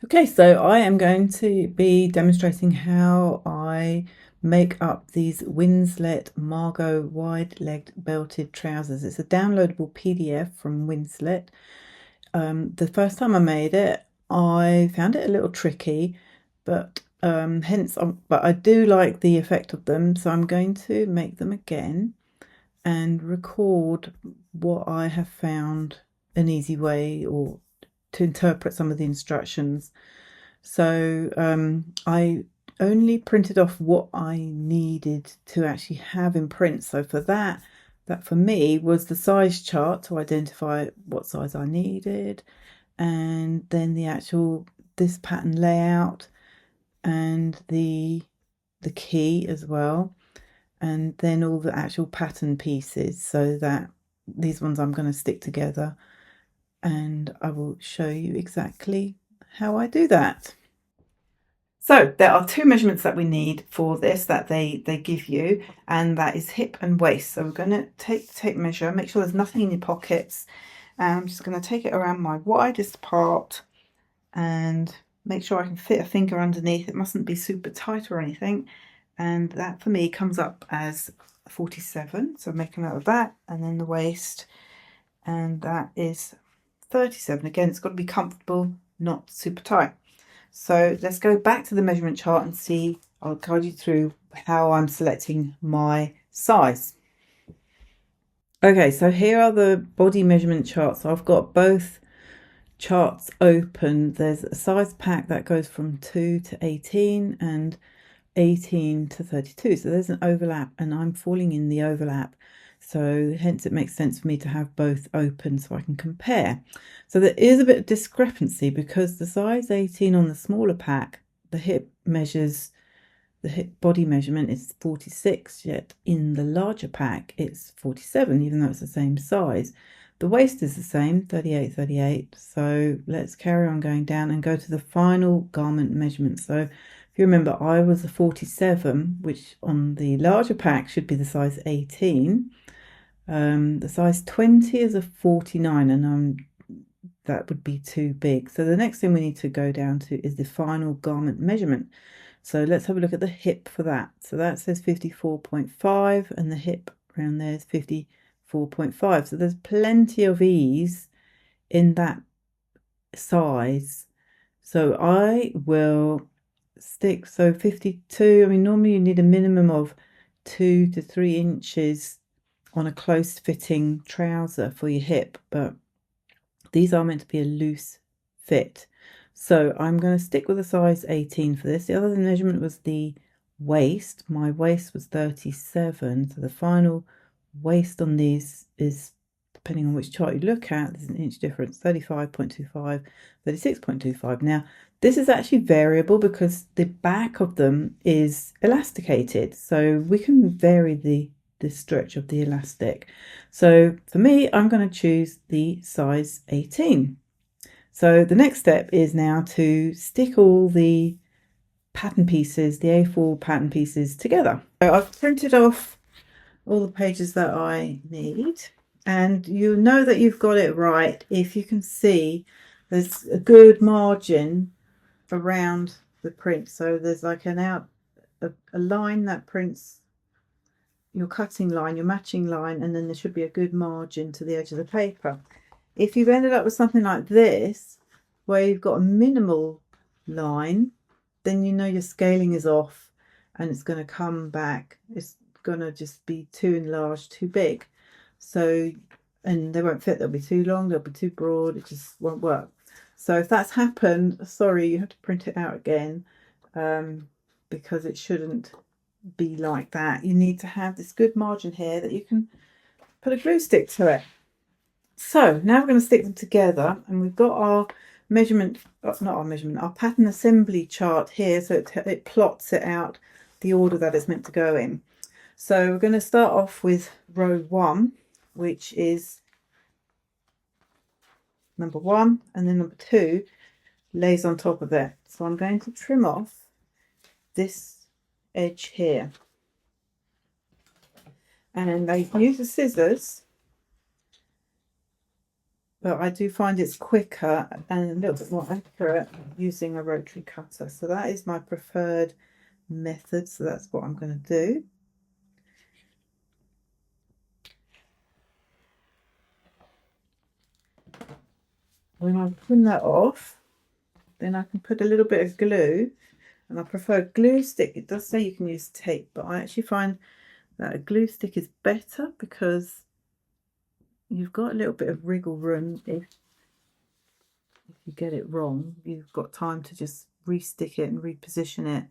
Okay, so I am going to be demonstrating how I make up these Winslet Margot wide-legged belted trousers. It's a downloadable PDF from Winslet. The first time I made it, I found it a little tricky, but but I do like the effect of them, so I'm going to make them again and record what I have found an easy way or to interpret some of the instructions. So I only printed off what I needed to actually have in print. So for that for me was the size chart to identify what size I needed, and then this pattern layout and the key as well, and then all the actual pattern pieces, so that these ones I'm going to stick together, and I will show you exactly how I do that. So there are two measurements that we need for this that they give you, and that is hip and waist. So we're going to take the tape measure, make sure there's nothing in your pockets, and I'm just going to take it around my widest part and make sure I can fit a finger underneath. It mustn't be super tight or anything, and that for me comes up as 47, so make a note of that. And then the waist, and that is 37. Again, it's got to be comfortable, not super tight. So let's go back to the measurement chart and see. I'll guide you through how I'm selecting my size. Okay, so here are the body measurement charts. I've got both charts open. There's a size pack that goes from 2 to 18 and 18 to 32. So there's an overlap, and I'm falling in the overlap. So hence it makes sense for me to have both open so I can compare. So there is a bit of discrepancy because the size 18 on the smaller pack, the hip body measurement is 46, yet in the larger pack it's 47, even though it's the same size. The waist is the same, 38, 38. So let's carry on going down and go to the final garment measurement. So if you remember, I was a 47, which on the larger pack should be the size 18. The size 20 is a 49, and that would be too big. So the next thing we need to go down to is the final garment measurement. So let's have a look at the hip for that. So that says 54.5, and the hip around there is 54.5. So there's plenty of ease in that size. So I will stick, so 52. I mean, normally you need a minimum of 2 to 3 inches on a close fitting trouser for your hip, but these are meant to be a loose fit. So I'm going to stick with a size 18 for this. The other measurement was the waist. My waist was 37. So the final waist on these is, depending on which chart you look at, there's an inch difference, 35.25, 36.25. Now, this is actually variable because the back of them is elasticated. So we can vary the stretch of the elastic. So for me, I'm going to choose the size 18. So the next step is now to stick all the pattern pieces, the A4 pattern pieces, together. So I've printed off all the pages that I need, and you know that you've got it right if you can see there's a good margin around the print. So there's like a line that prints your cutting line, your matching line, and then there should be a good margin to the edge of the paper. If you've ended up with something like this, where you've got a minimal line, then you know your scaling is off and it's going to come back. It's going to just be too enlarged, too big. So, and they won't fit, they'll be too long, they'll be too broad, it just won't work. So if that's happened, sorry, you have to print it out again, because it shouldn't be like that. You need to have this good margin here that you can put a glue stick to it. So now we're going to stick them together, and we've got our measurement, not our measurement, our pattern assembly chart here, so it plots it out the order that it's meant to go in. So we're going to start off with row 1, which is number 1, and then number 2 lays on top of it. So I'm going to trim off this edge here, and I use the scissors but I do find it's quicker and a little bit more accurate using a rotary cutter. So that is my preferred method. So that's what I'm going to do. When I trim that off, then I can put a little bit of glue, and I prefer glue stick. It does say you can use tape, but I actually find that a glue stick is better because you've got a little bit of wriggle room. If you get it wrong, you've got time to just re-stick it and reposition it.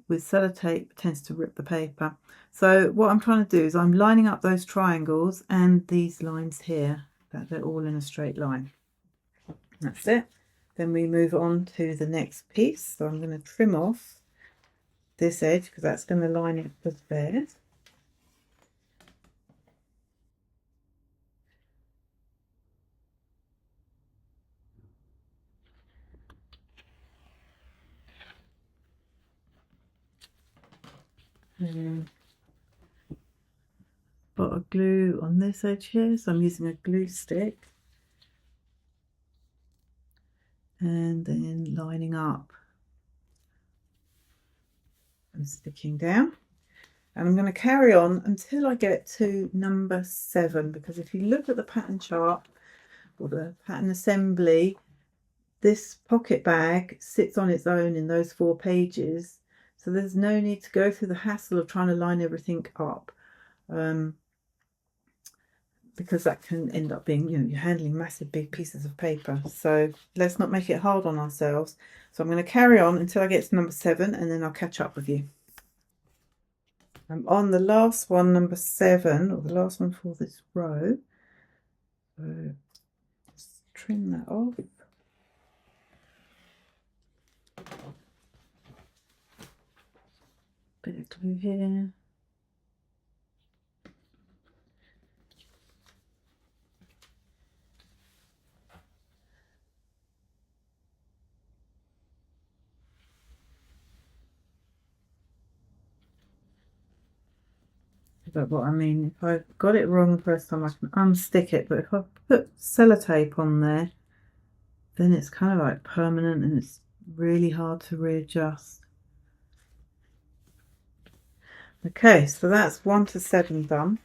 With sellotape, it tends to rip the paper. So what I'm trying to do is I'm lining up those triangles and these lines here, that they're all in a straight line. That's it. Then we move on to the next piece. So I'm going to trim off this edge because that's going to line it with theirs. Got a glue on this edge here, so I'm using a glue stick and then lining up and sticking down. And I'm going to carry on until I get to number 7, because if you look at the pattern chart or the pattern assembly, this pocket bag sits on its own in those 4 pages, so there's no need to go through the hassle of trying to line everything up, because that can end up being, you know, you're handling massive big pieces of paper. So let's not make it hard on ourselves. So I'm going to carry on until I get to number 7, and then I'll catch up with you. I'm on the last one, number 7, or the last one for this row. So just trim that off. Bit of glue here. But what I mean, if I got it wrong the first time, I can unstick it. But if I put sellotape on there, then it's kind of like permanent and it's really hard to readjust. Okay, so that's 1 to 7 done.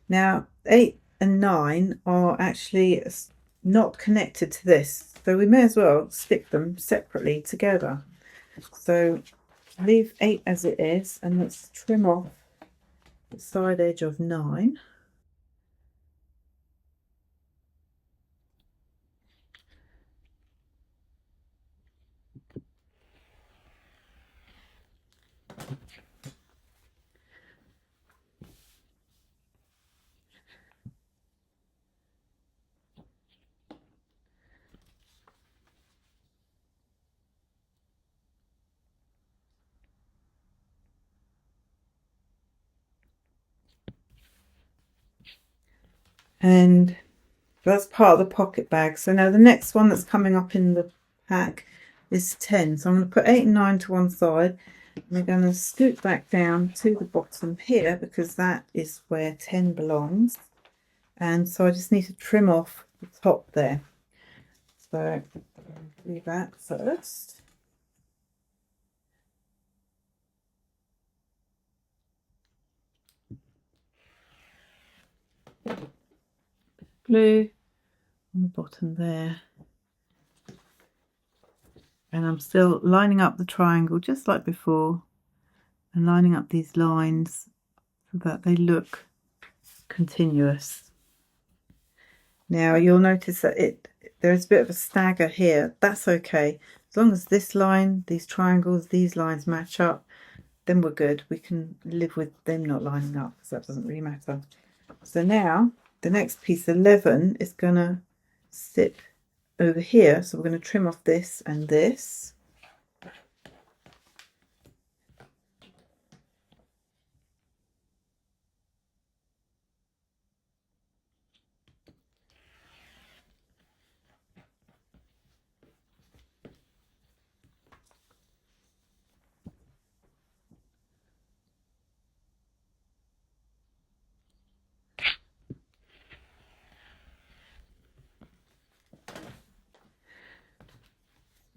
Now 8 and 9 are actually not connected to this, so we may as well stick them separately together. So leave 8 as it is, and let's trim off the side edge of 9. And that's part of the pocket bag. So now the next one that's coming up in the pack is 10. So I'm going to put 8 and 9 to one side. We're going to scoot back down to the bottom here because that is where 10 belongs. And so I just need to trim off the top there. So do that first. Glue on the bottom there. And I'm still lining up the triangle just like before and lining up these lines so that they look continuous. Now you'll notice that there's a bit of a stagger here. That's okay. As long as this line, these triangles, these lines match up, then we're good. We can live with them not lining up because that doesn't really matter. So now the next piece, 11, is going to sit over here. So we're going to trim off this and this.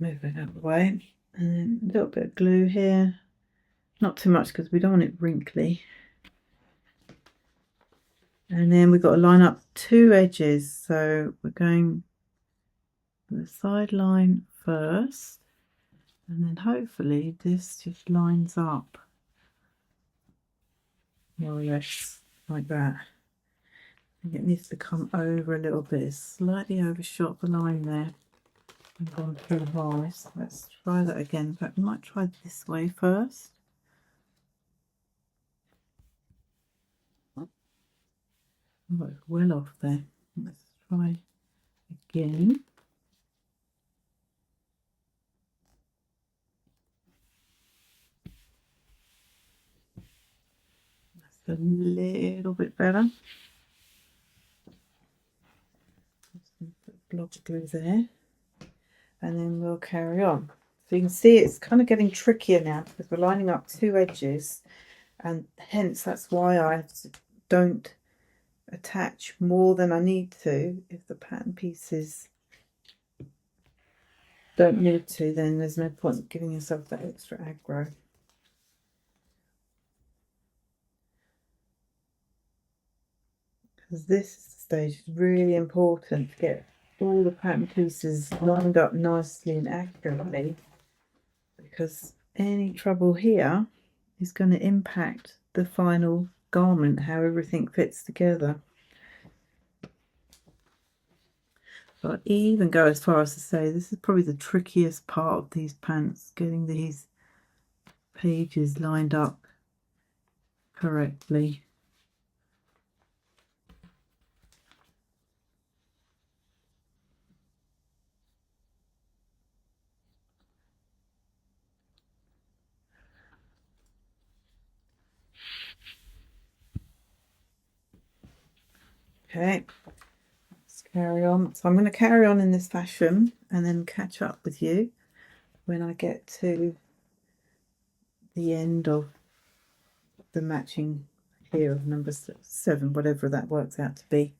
Move it out of the way, and then a little bit of glue here, not too much because we don't want it wrinkly. And then we've got to line up two edges, so we're going the side line first, and then hopefully this just lines up more or less like that. I think it needs to come over a little bit. It's slightly overshot the line there and gone too high. So let's try that again. In fact, we might try this way first. Oh, it's well off there. Let's try again. That's a little bit better. Put block glue there, and then we'll carry on. So you can see it's kind of getting trickier now because we're lining up two edges, and hence that's why I don't attach more than I need to. If the pattern pieces don't need to, then there's no point giving yourself that extra aggro. Because this stage is really important to get all the pattern pieces lined up nicely and accurately, because any trouble here is going to impact the final garment, how everything fits together. So I'd even go as far as to say this is probably the trickiest part of these pants, getting these pages lined up correctly. Okay, let's carry on. So I'm going to carry on in this fashion and then catch up with you when I get to the end of the matching here of number 7, whatever that works out to be.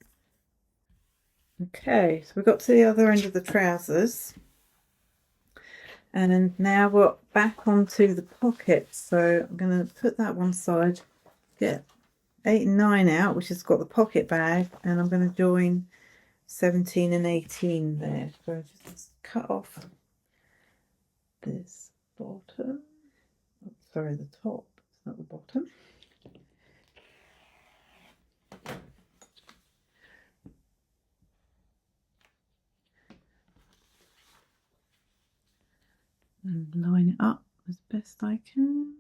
Okay, so we got to the other end of the trousers, and now we're back onto the pocket. So I'm going to put that one side, get 8 and 9 out, which has got the pocket bag, and I'm going to join 17 and 18 there. So just cut off this bottom, oh, sorry, the top, it's not the bottom. And line it up as best I can.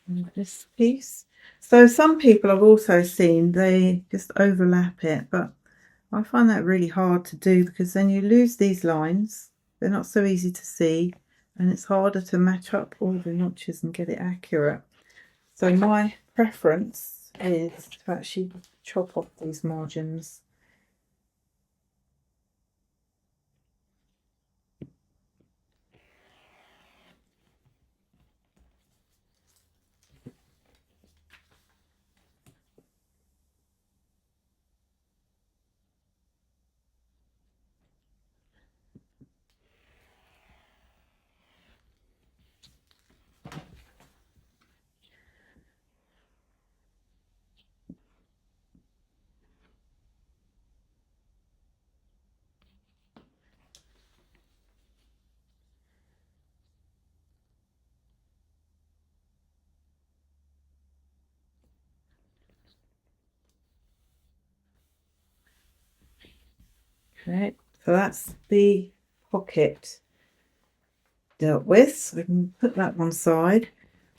And this piece. So some people I've also seen, they just overlap it, but I find that really hard to do because then you lose these lines. They're not so easy to see, and it's harder to match up all the notches and get it accurate. So my preference is to actually chop off these margins. Okay, so that's the pocket dealt with. So we can put that one side.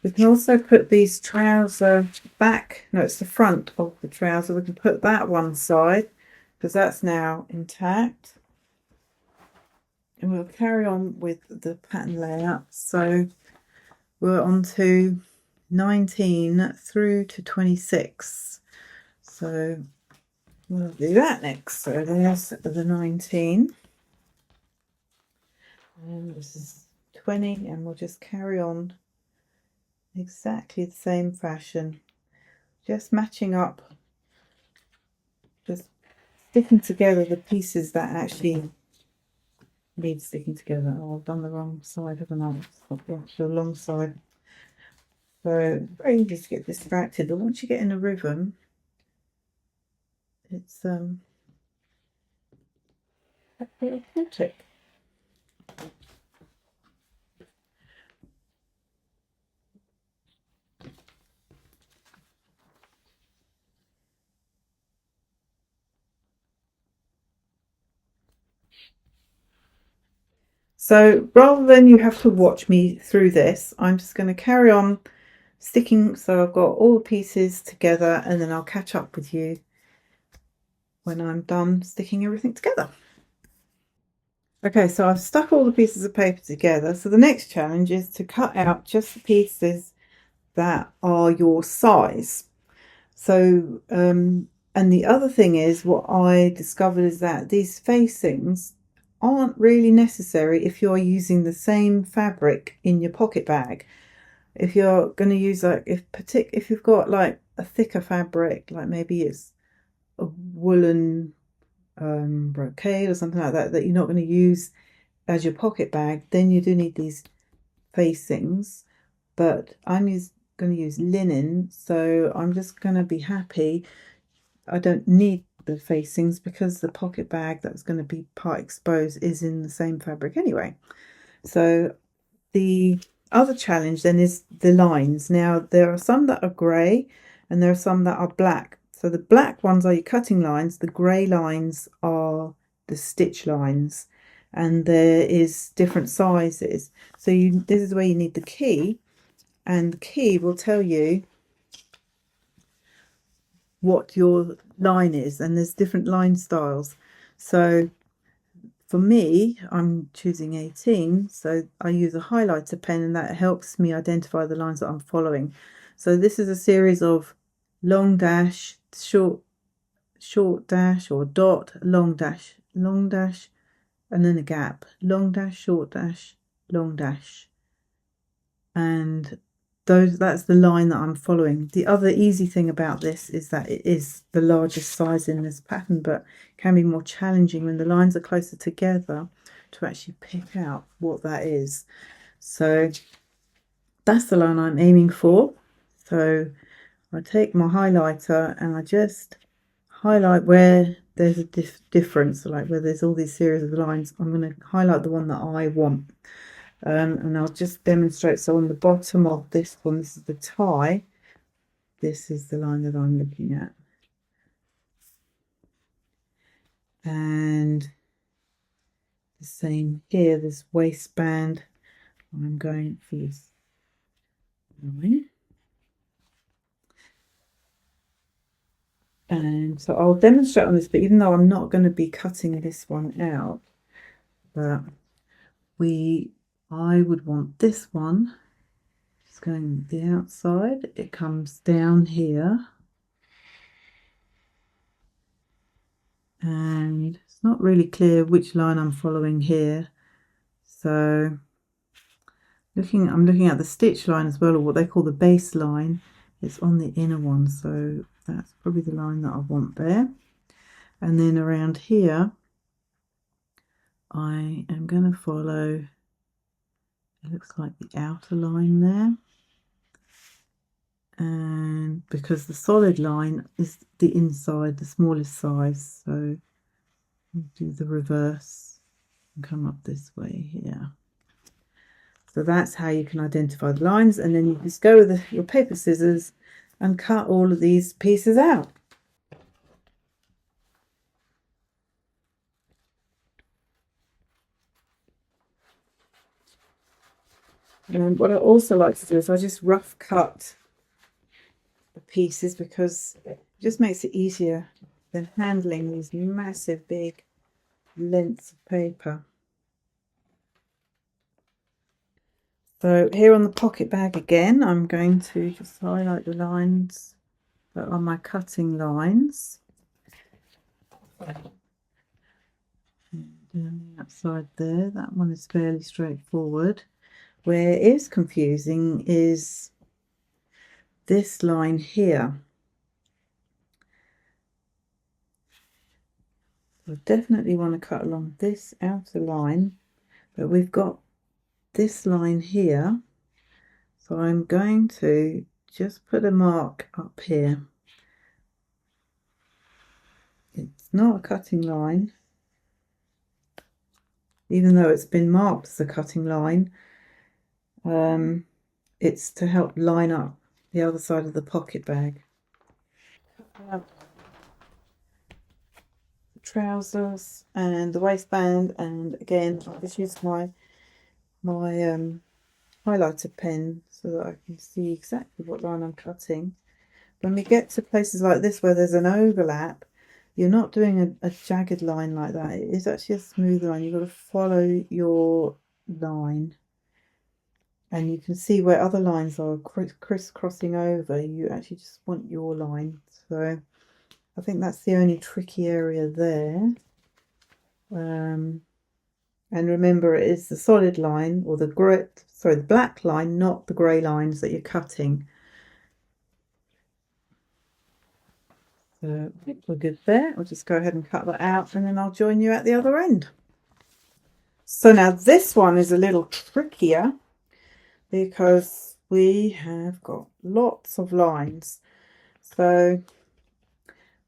We can also put these trouser back, no, it's the front of the trouser. We can put that one side because that's now intact. And we'll carry on with the pattern layout. So we're on to 19 through to 26. So we'll do that next. So there's the 19. And this is 20, and we'll just carry on exactly the same fashion, just matching up just sticking together the pieces that actually need sticking together. Oh, I've done the wrong side, haven't I? It's the long side. So very easy to get distracted, but once you get in a rhythm, it's therapeutic. So rather than you have to watch me through this, I'm just going to carry on sticking. So I've got all the pieces together, and then I'll catch up with you when I'm done sticking everything together. Okay, so I've stuck all the pieces of paper together. So the next challenge is to cut out just the pieces that are your size. So, and the other thing is, what I discovered is that these facings aren't really necessary if you're using the same fabric in your pocket bag. If you're going to use like, if you've got like a thicker fabric, like maybe it's a woolen brocade or something like that, that you're not going to use as your pocket bag, then you do need these facings. But I'm going to use linen, so I'm just going to be happy. I don't need the facings because the pocket bag that's going to be part exposed is in the same fabric anyway. So the other challenge then is the lines. Now there are some that are grey and there are some that are black. So the black ones are your cutting lines, the grey lines are the stitch lines, and there is different sizes. So this is where you need the key, and the key will tell you what your line is, and there's different line styles. So for me, I'm choosing 18, so I use a highlighter pen, and that helps me identify the lines that I'm following. So this is a series of long dash, short dash or dot, long dash, and then a gap, long dash, short dash, long dash. And that's the line that I'm following. The other easy thing about this is that it is the largest size in this pattern, but can be more challenging when the lines are closer together to actually pick out what that is. So that's the line I'm aiming for. So I take my highlighter and I just highlight where there's a difference, like where there's all these series of lines. I'm going to highlight the one that I want. And I'll just demonstrate. So on the bottom of this one, this is the tie. This is the line that I'm looking at. And the same here, this waistband. I'm going for this line. And so I'll demonstrate on this, but even though I'm not going to be cutting this one out, but I would want this one. It's going the outside. It comes down here. And it's not really clear which line I'm following here. So I'm looking at the stitch line as well, or what they call the base line. It's on the inner one, so that's probably the line that I want there. And then around here, I am going to follow, it looks like the outer line there. And because the solid line is the inside, the smallest size, so I'll do the reverse and come up this way here. So that's how you can identify the lines, and then you just go with your paper scissors and cut all of these pieces out. And what I also like to do is I just rough cut the pieces, because it just makes it easier than handling these massive big lengths of paper. So here on the pocket bag again, I'm going to just highlight the lines that are my cutting lines. Down the outside there, that one is fairly straightforward. Where it is confusing is this line here. I definitely want to cut along this outer line, but we've got this line here, so I'm going to just put a mark up here. It's not a cutting line, even though it's been marked as a cutting line. It's to help line up the other side of the pocket bag. The trousers and the waistband, and again I just use my highlighter pen so that I can see exactly what line I'm cutting. When we get to places like this where there's an overlap, you're not doing a jagged line like that. It is actually a smooth line. You've got to follow your line, and you can see where other lines are crisscrossing over. You actually just want your line. So I think that's the only tricky area there. And remember, it is the solid line, or the black line, not the grey lines that you're cutting. So I think we're good there. I'll just go ahead and cut that out, and then I'll join you at the other end. So now this one is a little trickier because we have got lots of lines. So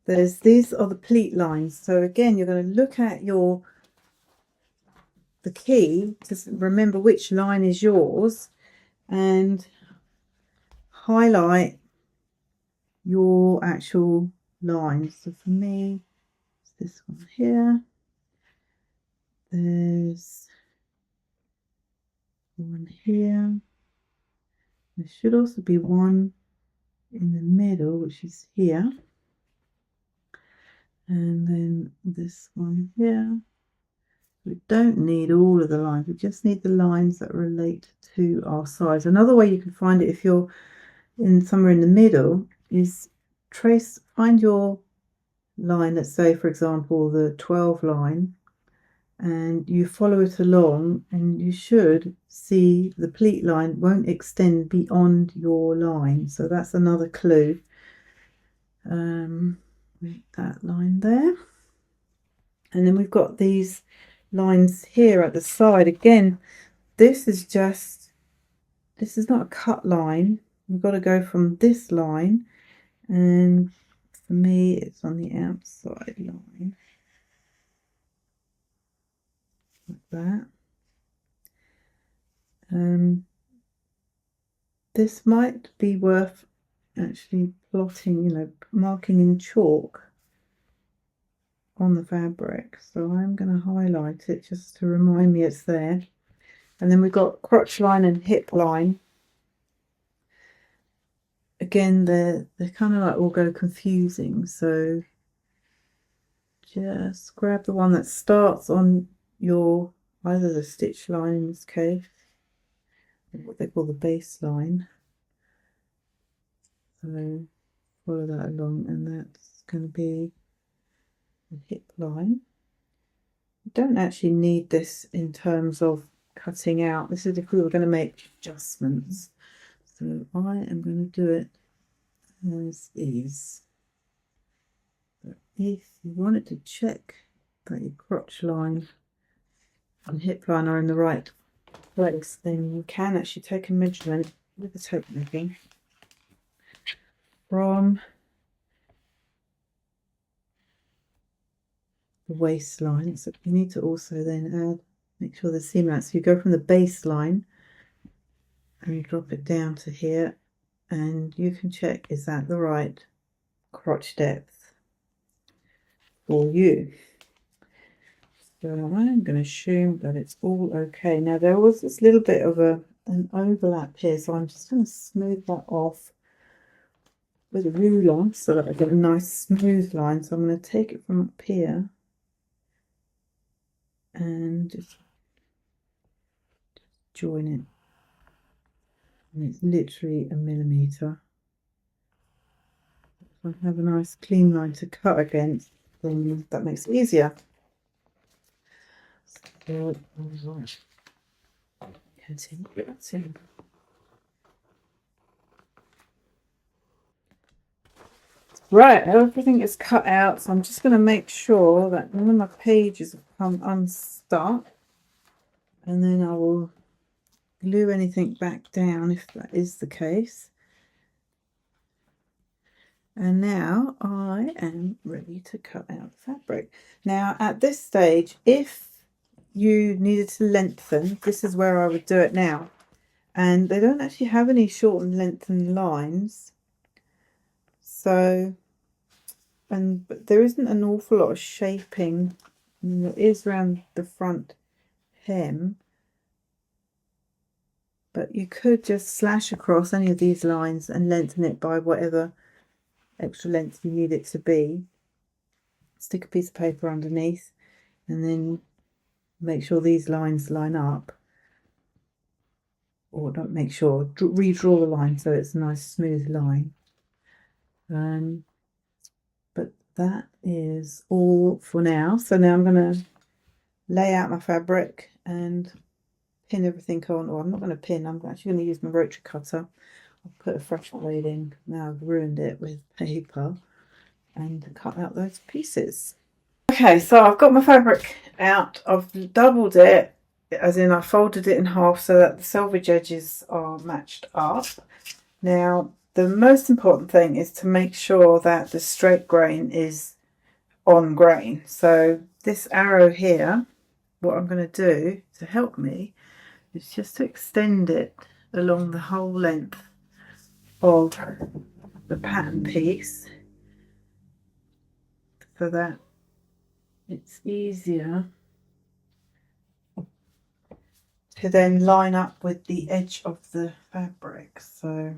these are the pleat lines. So again, you're going to look at the key to remember which line is yours and highlight your actual lines. So for me, it's this one here. There's one here. There should also be one in the middle, which is here. And then this one here. We don't need all of the lines, we just need the lines that relate to our size. Another way you can find it if you're somewhere in the middle is find your line, let's say for example the 12 line, and you follow it along, and you should see the pleat line won't extend beyond your line. So that's another clue. That line there, and then we've got these lines here at the side. Again, this is not a cut line. We've got to go from this line, and for me it's on the outside line like that. This might be worth actually plotting, marking in chalk on the fabric. So I'm going to highlight it just to remind me it's there. And then we've got crotch line and hip line. Again, they're kind of like all go confusing. So just grab the one that starts on your either the stitch line in this case, or what they call the base line. So follow that along, and that's going to be the hip line. You don't actually need this in terms of cutting out. This is if we were going to make adjustments. So I am going to do it as is. But if you wanted to check that your crotch line and hip line are in the right place, then you can actually take a measurement with the tape measure from the waistline. So you need to also then make sure the seam allowance. So you go from the baseline and you drop it down to here, and you can check, is that the right crotch depth for you? So I'm going to assume that it's all okay. Now there was this little bit of an overlap here, so I'm just going to smooth that off with a ruler so that I get a nice smooth line. So I'm going to take it from up here and just join it. And it's literally a millimetre. If I have a nice clean line to cut against, then that makes it easier. So, cutting. Right, everything is cut out, so I'm just going to make sure that none of my pages have come unstuck, and then I will glue anything back down if that is the case. And now I am ready to cut out the fabric. Now at this stage, if you needed to lengthen, this is where I would do it now. And they don't actually have any short and lengthened lines. So, but there isn't an awful lot of shaping. There is around the front hem. But you could just slash across any of these lines and lengthen it by whatever extra length you need it to be. Stick a piece of paper underneath and then make sure these lines line up, or don't make sure, redraw the line so it's a nice smooth line. But that is all for now. So now I'm going to lay out my fabric and pin everything on, or I'm not going to pin, I'm actually going to use my rotary cutter. I'll put a fresh blade in, now I've ruined it with paper, and cut out those pieces. Okay, so I've got my fabric out, I've doubled it, as in I folded it in half so that the selvage edges are matched up. Now the most important thing is to make sure that the straight grain is on grain. So this arrow here, what I'm going to do to help me is just to extend it along the whole length of the pattern piece so that it's easier to then line up with the edge of the fabric. So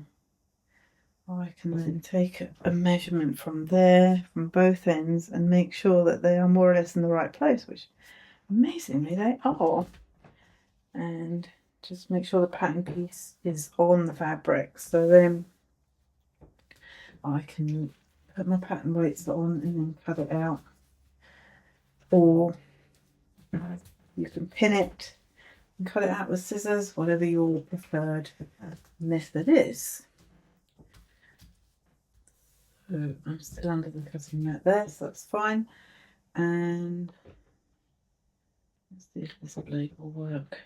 I can then take a measurement from there, from both ends, and make sure that they are more or less in the right place, which amazingly they are. And just make sure the pattern piece is on the fabric. So then I can put my pattern weights on and then cut it out. Or you can pin it and cut it out with scissors, whatever your preferred method is. So I'm still under the cutting mat there, so that's fine. And let's see if this blade will work.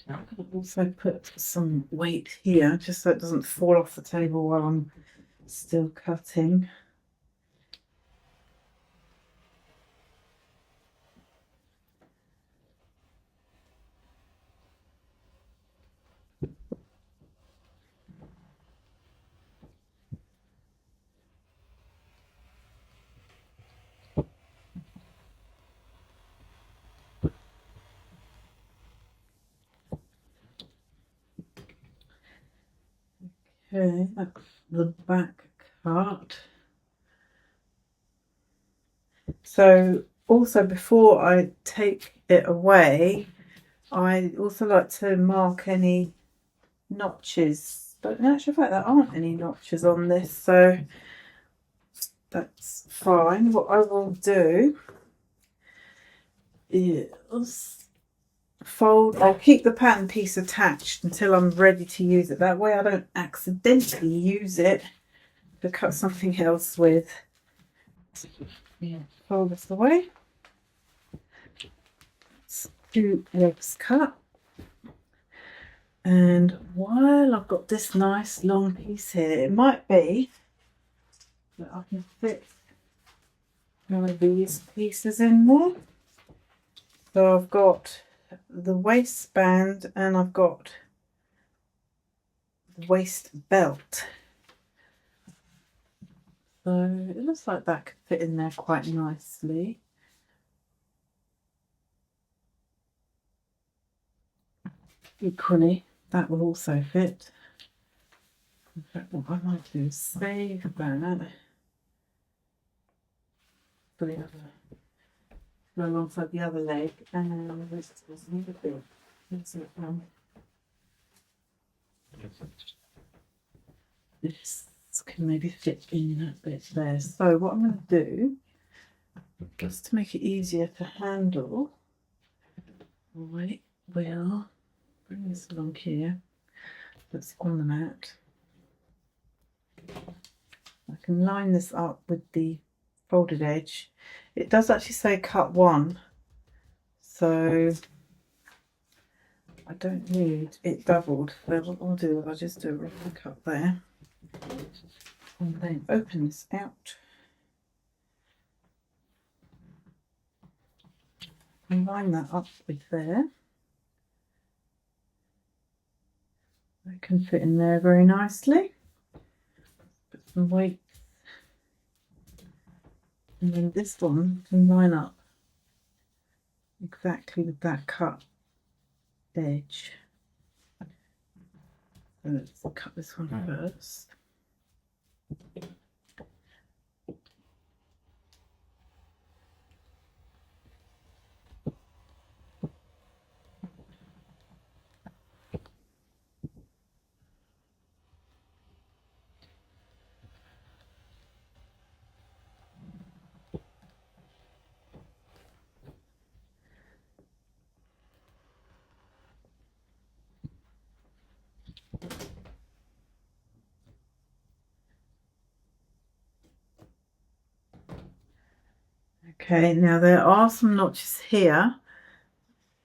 I'm going to also put some weight here, just so it doesn't fall off the table while I'm still cutting. Okay, that's the back cut. So also before I take it away, I also like to mark any notches, but in actual fact there aren't any notches on this, so that's fine. What I will do is I'll keep the pattern piece attached until I'm ready to use it. That way I don't accidentally use it to cut something else with. Yeah, fold this away. It's 2 legs cut. And while I've got this nice long piece here, it might be that I can fit one of these pieces in there. So I've got the waistband and I've got the waist belt. So it looks like that could fit in there quite nicely. Equally, that will also fit. In fact, what I might do is save that for the other, go alongside the other leg, and this doesn't need a bit. This can maybe fit in a bit there. So what I'm going to do, just to make it easier to handle, I will bring this along here. That's on the mat. I can line this up with the folded edge. It does actually say cut 1, so I don't need it doubled. So what I'll do is I'll just do a rough cut there and then open this out and line that up with there. It can fit in there very nicely. Put some weight, and then this one can line up exactly with that cut edge. So let's cut this one first. Okay, now there are some notches here,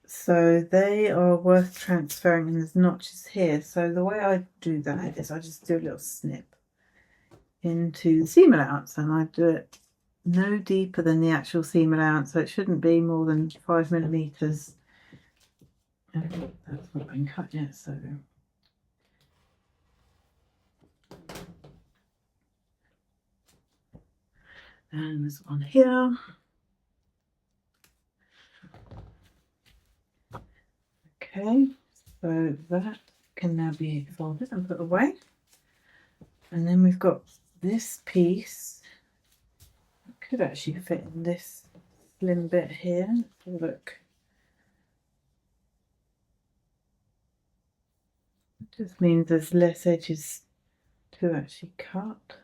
so they are worth transferring, and there's notches here. So the way I do that is I just do a little snip into the seam allowance, and I do it no deeper than the actual seam allowance, so it shouldn't be more than 5 millimeters. And that's not been cut yet, so and there's one here. Okay, so that can now be folded and put away. And then we've got this piece. It could actually fit in this slim bit here. Let's have a look. It just means there's less edges to actually cut.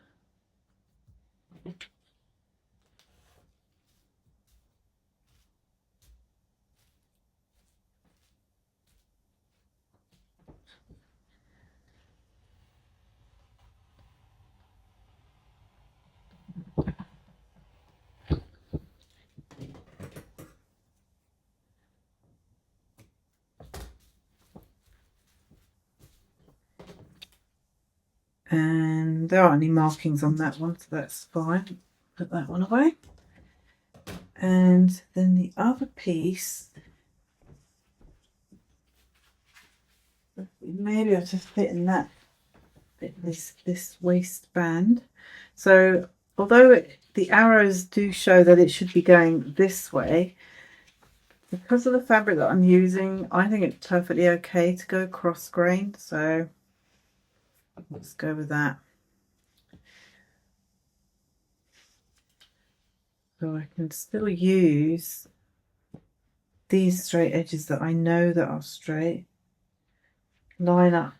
And there aren't any markings on that one, so that's fine. Put that one away. And then the other piece, maybe I'll just fit in that bit, this waistband. So although the arrows do show that it should be going this way, because of the fabric that I'm using, I think it's perfectly okay to go cross grained, so let's go with that. So I can still use these straight edges that I know that are straight, line up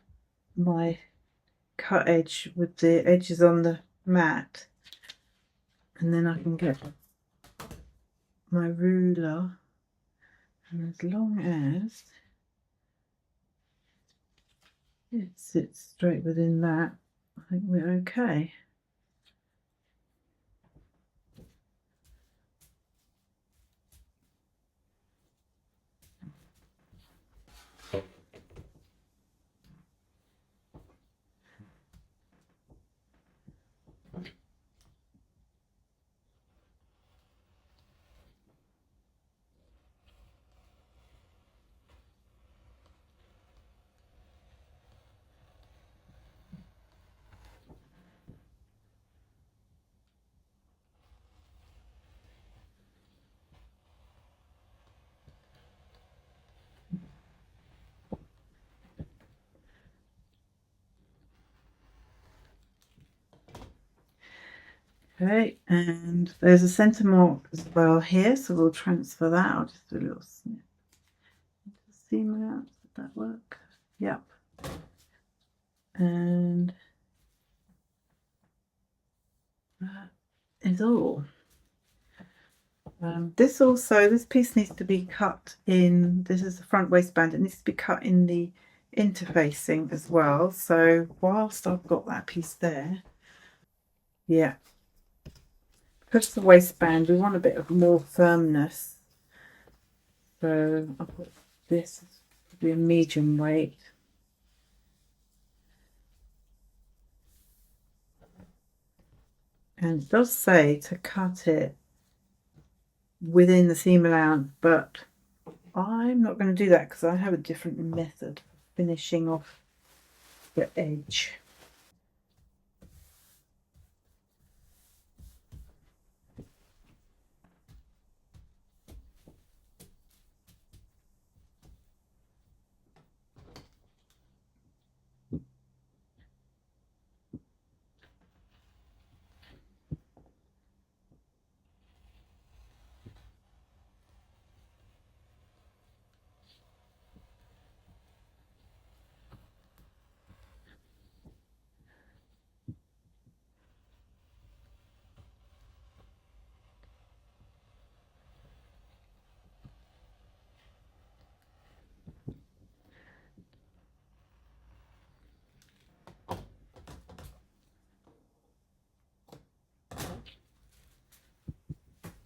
my cut edge with the edges on the mat, and then I can get my ruler, and as long as it sits straight within that, I think we're okay. Okay, and there's a centre mark as well here, so we'll transfer that. I'll just do a little snip into the seam allowance. Did that work? Yep. And that is all. This piece needs to be cut in, this is the front waistband, it needs to be cut in the interfacing as well. So whilst I've got that piece there, yeah, because the waistband, we want a bit of more firmness. So I'll put this be a medium weight. And it does say to cut it within the seam allowance, but I'm not going to do that because I have a different method of finishing off the edge.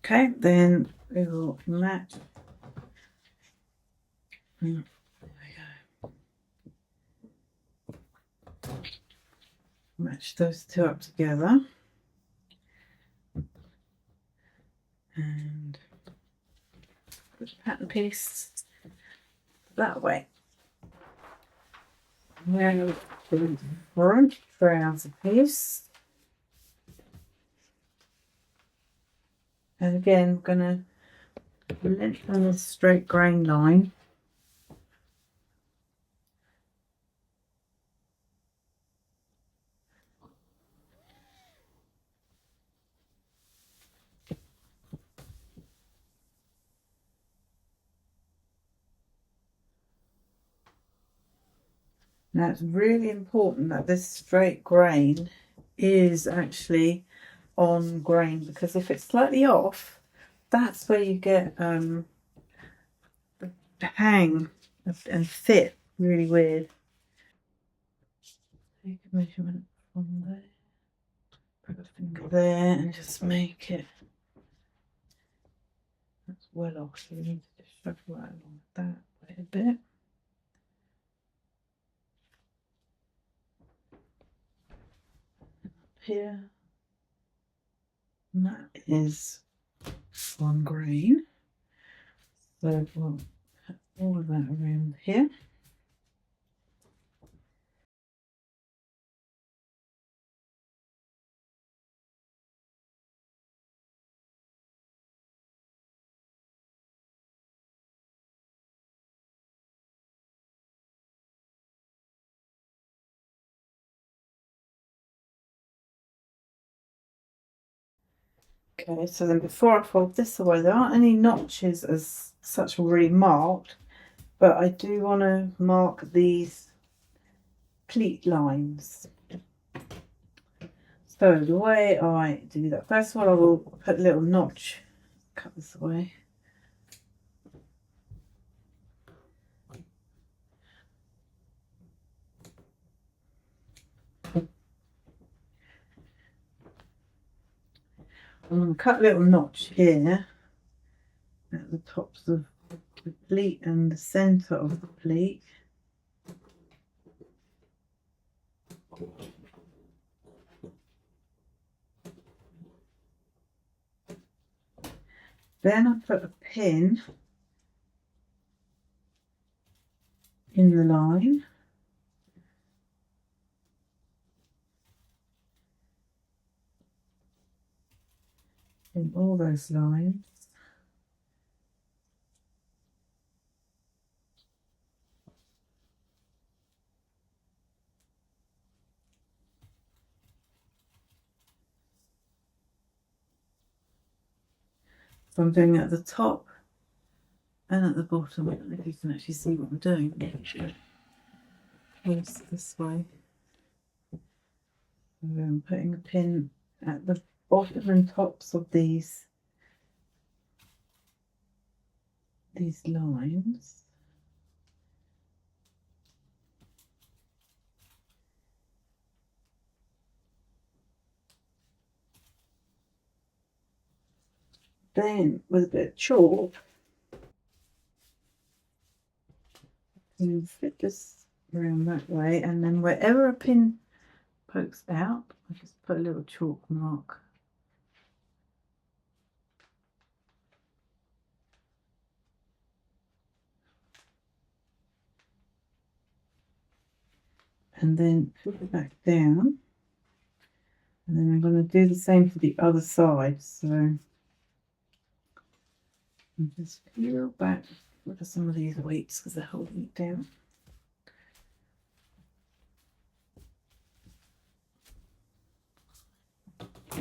Okay, then we will match. There we go. Match those two up together. And put the pattern piece that way. Now the front trouser piece. And again, I'm going to lengthen this straight grain line. Now it's really important that this straight grain is actually on grain, because if it's slightly off, that's where you get the hang and fit really weird. Take a measurement from there, put a finger there and just make it, that's well off, so we need to just shuffle that along that way a bit. Here, and that is on grain, so we'll put all of that around here. Okay, so then before I fold this away, there aren't any notches as such already marked, but I do want to mark these pleat lines. So the way I do that, first of all, I will put a little notch, cut this away. I'm going to cut a little notch here at the tops of the pleat and the centre of the pleat. Then I put a pin in the line. In all those lines. So I'm doing it at the top and at the bottom, I don't know if you can actually see what I'm doing. Place this way. So I'm putting a pin at the bottom and tops of these lines. Then with a bit of chalk, you fit this around that way, and then wherever a pin pokes out, I just put a little chalk mark. And then put it back down. And then I'm going to do the same for the other side. So just peel back with some of these weights because they're holding it down. So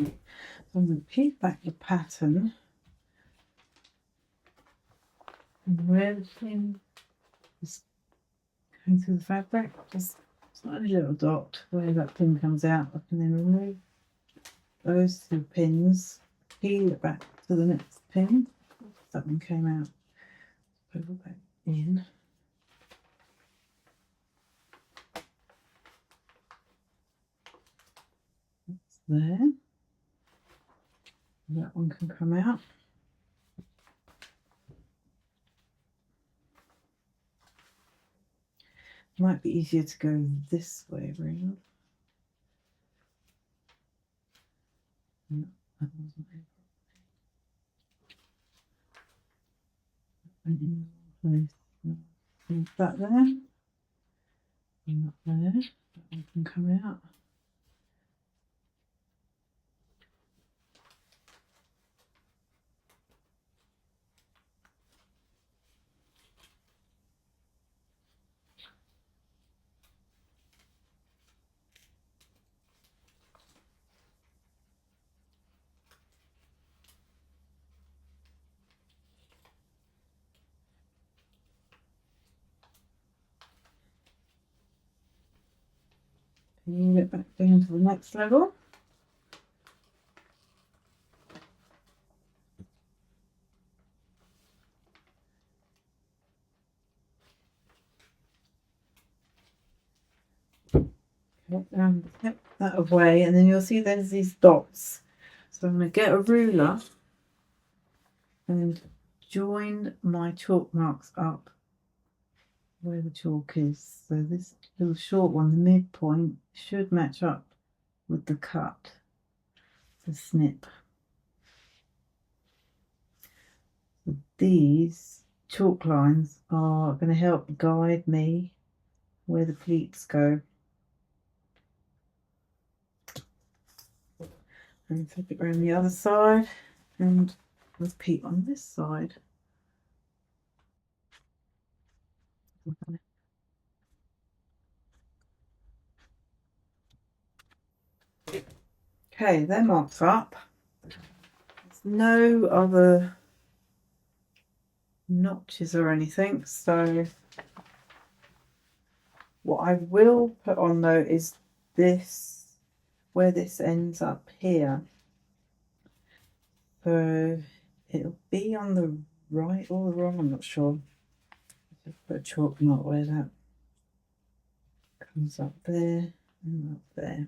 I'm going to peel back the pattern, and where the pin is going through the fabric, just slightly little dot where that pin comes out. I can then remove those two pins, peel it back to the next pin. That one came out. Put it back in. That's there. That one can come out. Might be easier to go this way around. No, that wasn't it. That there. And that there. That one can come out. Peel it back down to the next level. Get that away, and then you'll see there's these dots. So I'm going to get a ruler and join my chalk marks up where the chalk is. So this little short one, the midpoint, should match up with the cut, the snip. So these chalk lines are going to help guide me where the pleats go. And flip it around the other side, and repeat on this side. Okay, they're marked up. There's no other notches or anything, so what I will put on though is this, where this ends up here. So it'll be on the right or the wrong, I'm not sure. Just put a chalk mark where that comes up there and up there.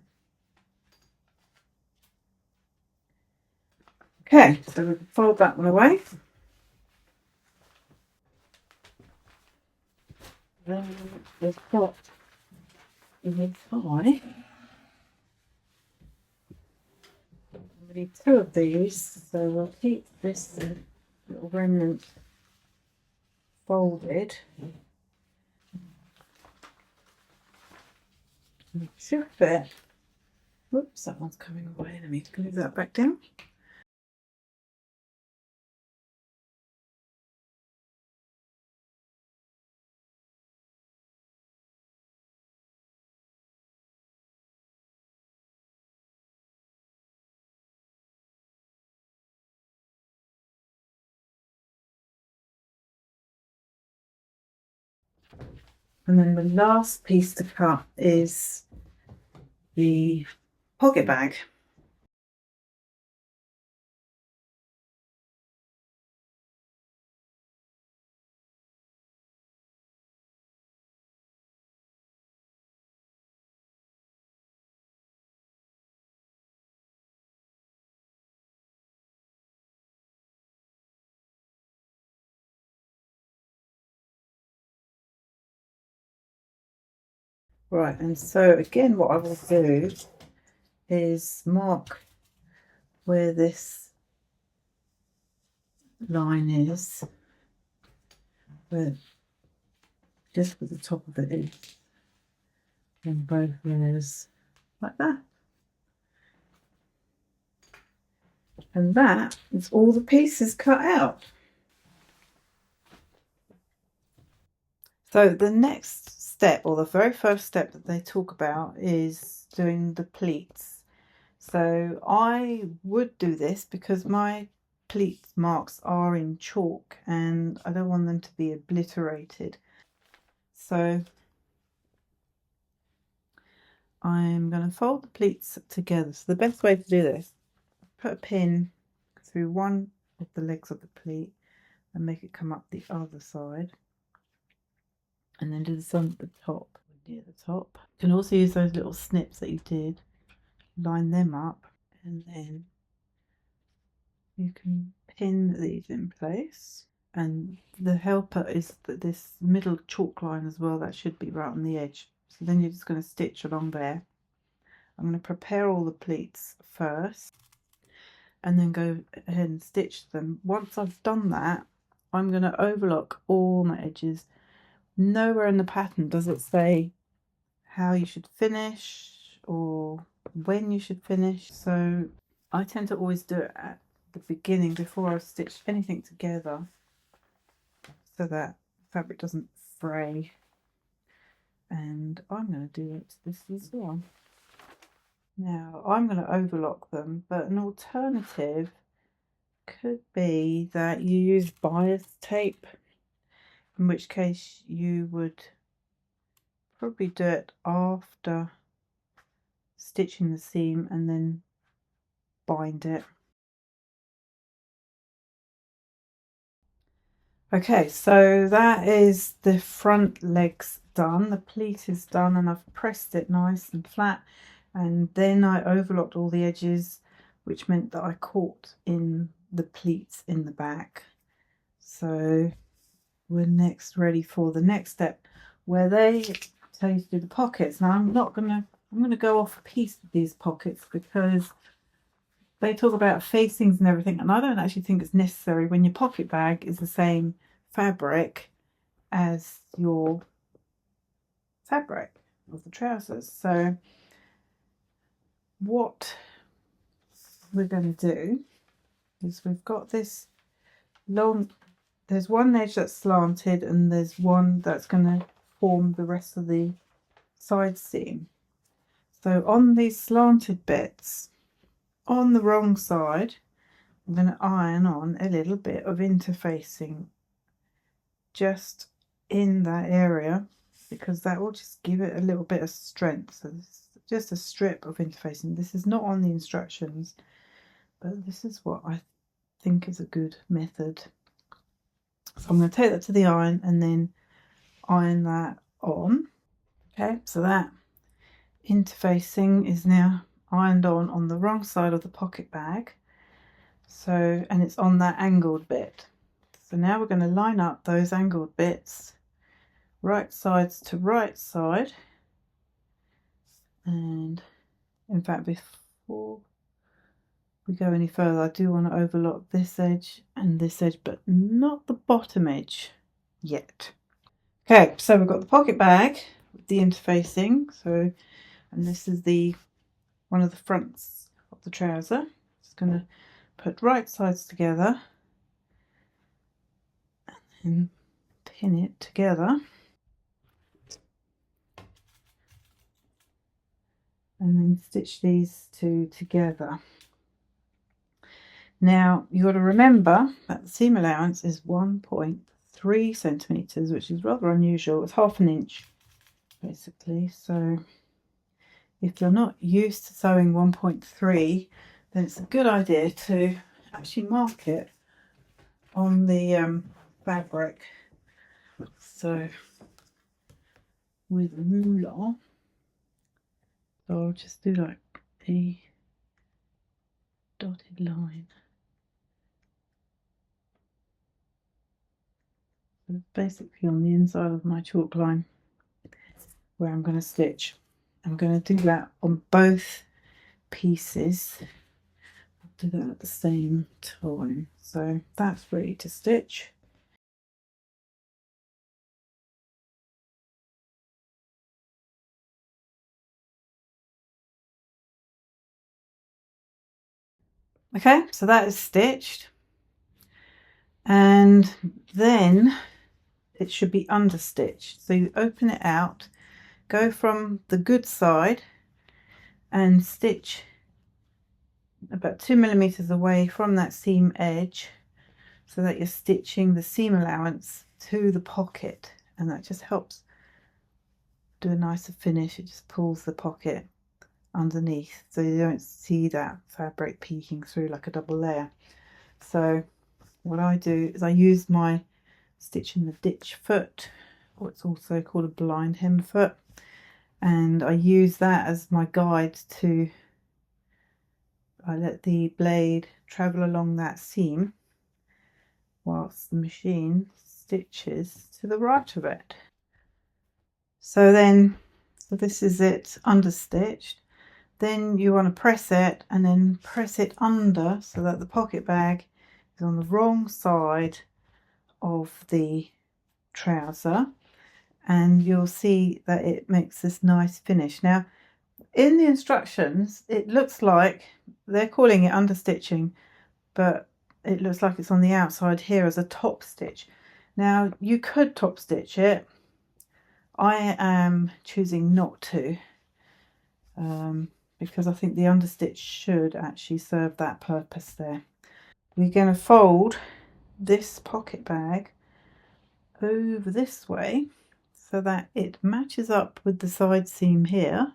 Okay, so we can fold that one away. Then we've got the tie. We need two of these, so we'll keep this little remnant folded. It should fit. Whoops, that one's coming away. Let me glue that back down. And then the last piece to cut is the pocket bag. Right, and so again what I will do is mark where this line is, where just where the top of it is, in both layers, like that. And that is all the pieces cut out. So the next step, or the very first step that they talk about, is doing the pleats. So I would do this because my pleat marks are in chalk and I don't want them to be obliterated. So I'm going to fold the pleats together. So the best way to do this, put a pin through one of the legs of the pleat and make it come up the other side, and then do the same at the top, near the top. You can also use those little snips that you did, line them up, and then you can pin these in place. And the helper is that this middle chalk line as well, that should be right on the edge. So then you're just going to stitch along there. I'm going to prepare all the pleats first and then go ahead and stitch them. Once I've done that, I'm going to overlock all my edges. Nowhere in the pattern does it say how you should finish or when you should finish, so I tend to always do it at the beginning before I've stitched anything together, so that fabric doesn't fray. And I'm going to do it to this as well. Now I'm going to overlock them, but an alternative could be that you use bias tape, in which case you would probably do it after stitching the seam and then bind it. Okay, so that is the front legs done. The pleat is done and I've pressed it nice and flat, and then I overlocked all the edges, which meant that I caught in the pleats in the back. So we're next ready for the next step, where they tell you to do the pockets. Now I'm gonna go off a piece of these pockets because they talk about facings and everything, and I don't actually think it's necessary when your pocket bag is the same fabric as your fabric of the trousers. So what we're going to do is, we've got this long, there's one edge that's slanted and there's one that's going to form the rest of the side seam. So on these slanted bits, on the wrong side, I'm going to iron on a little bit of interfacing just in that area, because that will just give it a little bit of strength. So this is just a strip of interfacing. This is not on the instructions, but this is what I think is a good method. So I'm going to take that to the iron and then iron that on. Okay, so that interfacing is now ironed on the wrong side of the pocket bag. So, and it's on that angled bit. So now we're going to line up those angled bits, right sides to right side. And in fact, before we go any further, I do want to overlock this edge and this edge, but not the bottom edge yet. Okay, so we've got the pocket bag with the interfacing. So, and this is the one of the fronts of the trouser. Just going to put right sides together and pin it together, and then stitch these two together. Now you've got to remember that the seam allowance is 1.3 1.3 centimeters, which is rather unusual. It's half an inch basically. So if you're not used to sewing 1.3, then it's a good idea to actually mark it on the fabric. So with a ruler, so I'll just do like a dotted line. So it's basically on the inside of my chalk line where I'm going to stitch. I'm going to do that on both pieces. I'll do that at the same time. So that's ready to stitch. Okay, so that is stitched, and then it should be understitched. So you open it out, go from the good side and stitch about 2 millimeters away from that seam edge, so that you're stitching the seam allowance to the pocket, and that just helps do a nicer finish. It just pulls the pocket underneath so you don't see that fabric peeking through like a double layer. So what I do is I use my stitch in the ditch foot, or it's also called a blind hem foot, and I use that as my guide to, I let the blade travel along that seam whilst the machine stitches to the right of it. So this is it understitched. Then you want to press it and then press it under so that the pocket bag is on the wrong side of the trouser, and you'll see that it makes this nice finish. Now in the instructions it looks like they're calling it understitching, but it looks like it's on the outside here as a top stitch. Now you could top stitch it. I am choosing not to, because I think the understitch should actually serve that purpose there. We're going to fold this pocket bag over this way so that it matches up with the side seam here.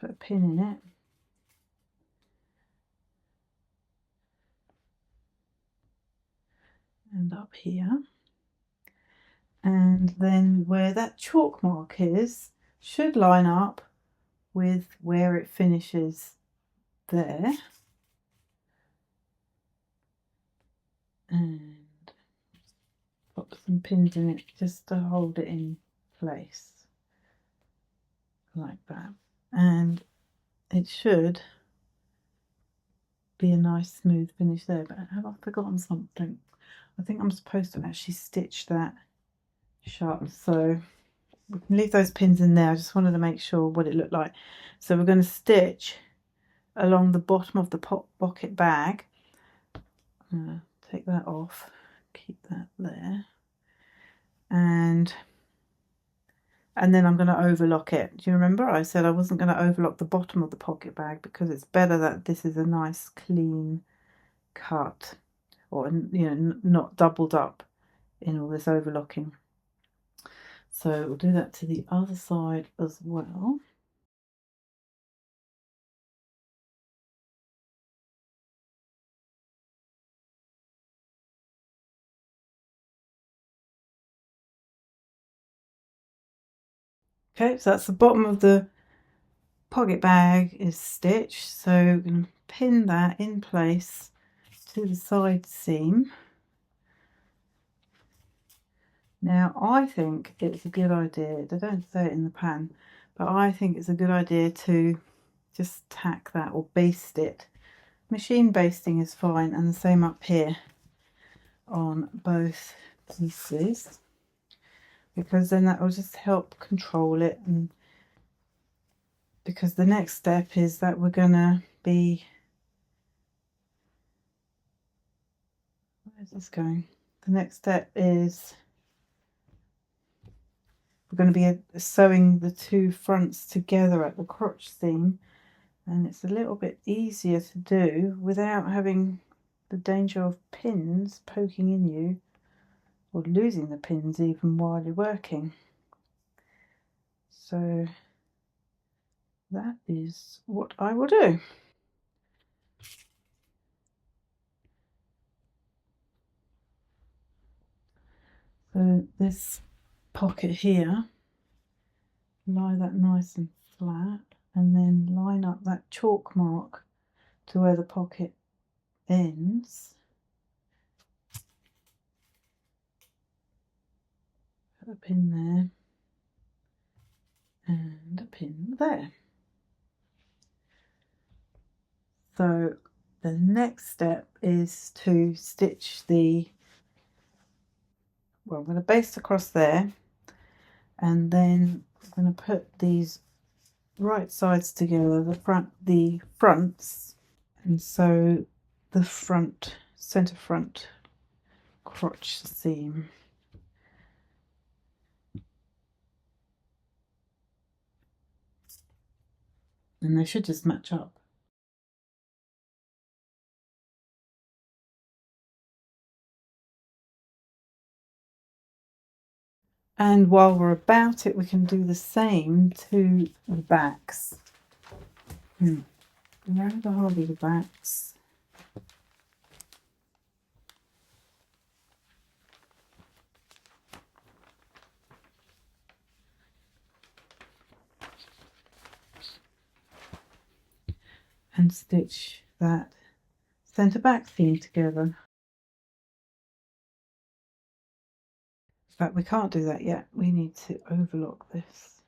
Put a pin in it. And up here. And then where that chalk mark is should line up with where it finishes there. And pop some pins in it just to hold it in place like that, and it should be a nice smooth finish there. But have I forgotten something? I think I'm supposed to actually stitch that shut, so we can leave those pins in there. I just wanted to make sure what it looked like. So we're going to stitch along the bottom of the pocket bag. I'm going to take that off, keep that there, and then I'm going to overlock it. Do you remember I said I wasn't going to overlock the bottom of the pocket bag because it's better that this is a nice clean cut, or not doubled up in all this overlocking. So we'll do that to the other side as well. Okay, so that's the bottom of the pocket bag is stitched, so we're going to pin that in place to the side seam. Now I think it's a good idea, they don't say it in the pan, but I think it's a good idea to just tack that or baste it. Machine basting is fine, and the same up here on both pieces, because then that will just help control it. And because the next step is that we're gonna be, where's this going? The next step is we're going to be sewing the two fronts together at the crotch seam, and it's a little bit easier to do without having the danger of pins poking in you, or losing the pins even while you're working. So that is what I will do. So this pocket here, lie that nice and flat, and then line up that chalk mark to where the pocket ends. Put a pin there and a pin there. So the next step is to stitch I'm going to baste across there, and then I'm going to put these right sides together, the fronts, and sew the center front crotch seam. And they should just match up. And while we're about it, we can do the same to the backs. Around the whole of the backs. And stitch that centre back seam together. In fact, we can't do that yet. We need to overlock this.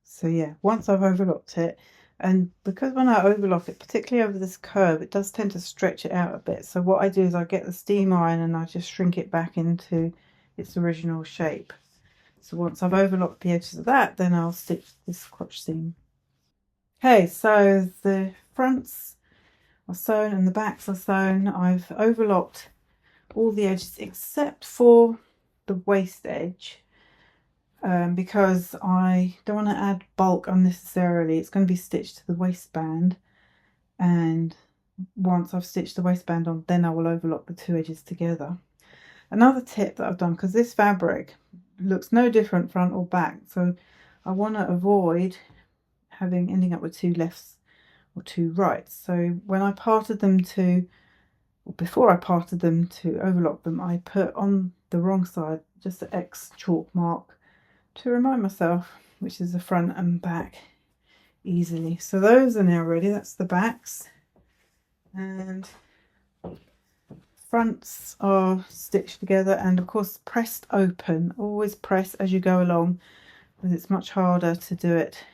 So yeah, once I've overlocked it, and because when I overlock it, particularly over this curve, it does tend to stretch it out a bit. So what I do is I get the steam iron and I just shrink it back into its original shape. So once I've overlocked the edges of that, then I'll stitch this crotch seam. Okay, so the fronts are sewn and the backs are sewn. I've overlocked all the edges except for the waist edge, because I don't want to add bulk unnecessarily. It's going to be stitched to the waistband, and once I've stitched the waistband on, then I will overlock the two edges together. Another tip that I've done, because this fabric looks no different front or back, so I want to avoid ending up with two lefts or two rights. So when I parted them before I parted them to overlock them, I put on the wrong side just an X chalk mark to remind myself which is the front and back easily. So those are now ready. That's the backs, and fronts are stitched together and of course pressed open. Always press as you go along, because it's much harder to do it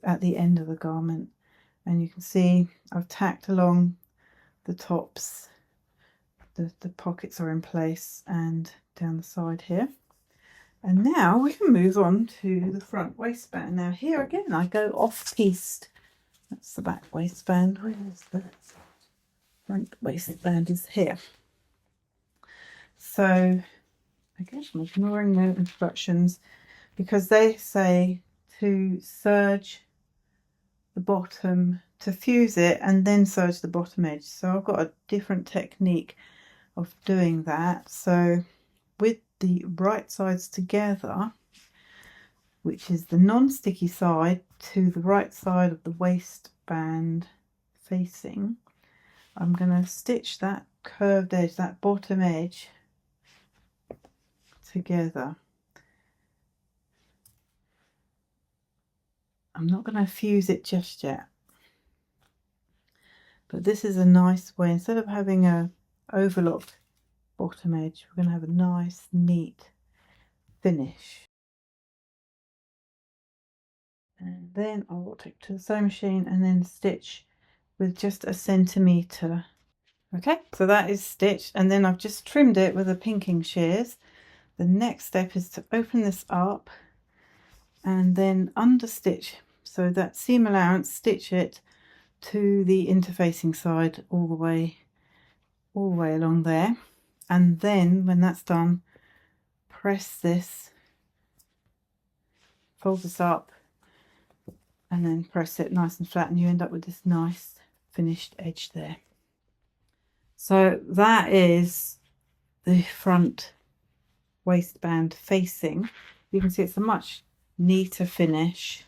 at the end of the garment. And you can see I've tacked along the tops, the pockets are in place, and down the side here. And now we can move on to the front waistband. Now here again I go off-piste. That's the back waistband. Where is the front waistband? Is here. So again, I'm ignoring the instructions because they say to serge the bottom, to fuse it and then serge the bottom edge. So I've got a different technique of doing that. So with the right sides together, which is the non-sticky side to the right side of the waistband facing, I'm going to stitch that curved edge, that bottom edge, together. I'm not going to fuse it just yet, but this is a nice way, instead of having a overlocked bottom edge, we're going to have a nice neat finish. And then I will take to the sewing machine and then stitch with just a centimetre. Okay, so that is stitched, and then I've just trimmed it with the pinking shears. The next step is to open this up and then understitch, so that seam allowance, stitch it to the interfacing side all the way along there. And then when that's done, press this, fold this up and then press it nice and flat, and you end up with this nice finished edge there. So that is the front waistband facing. You can see it's a much neater finish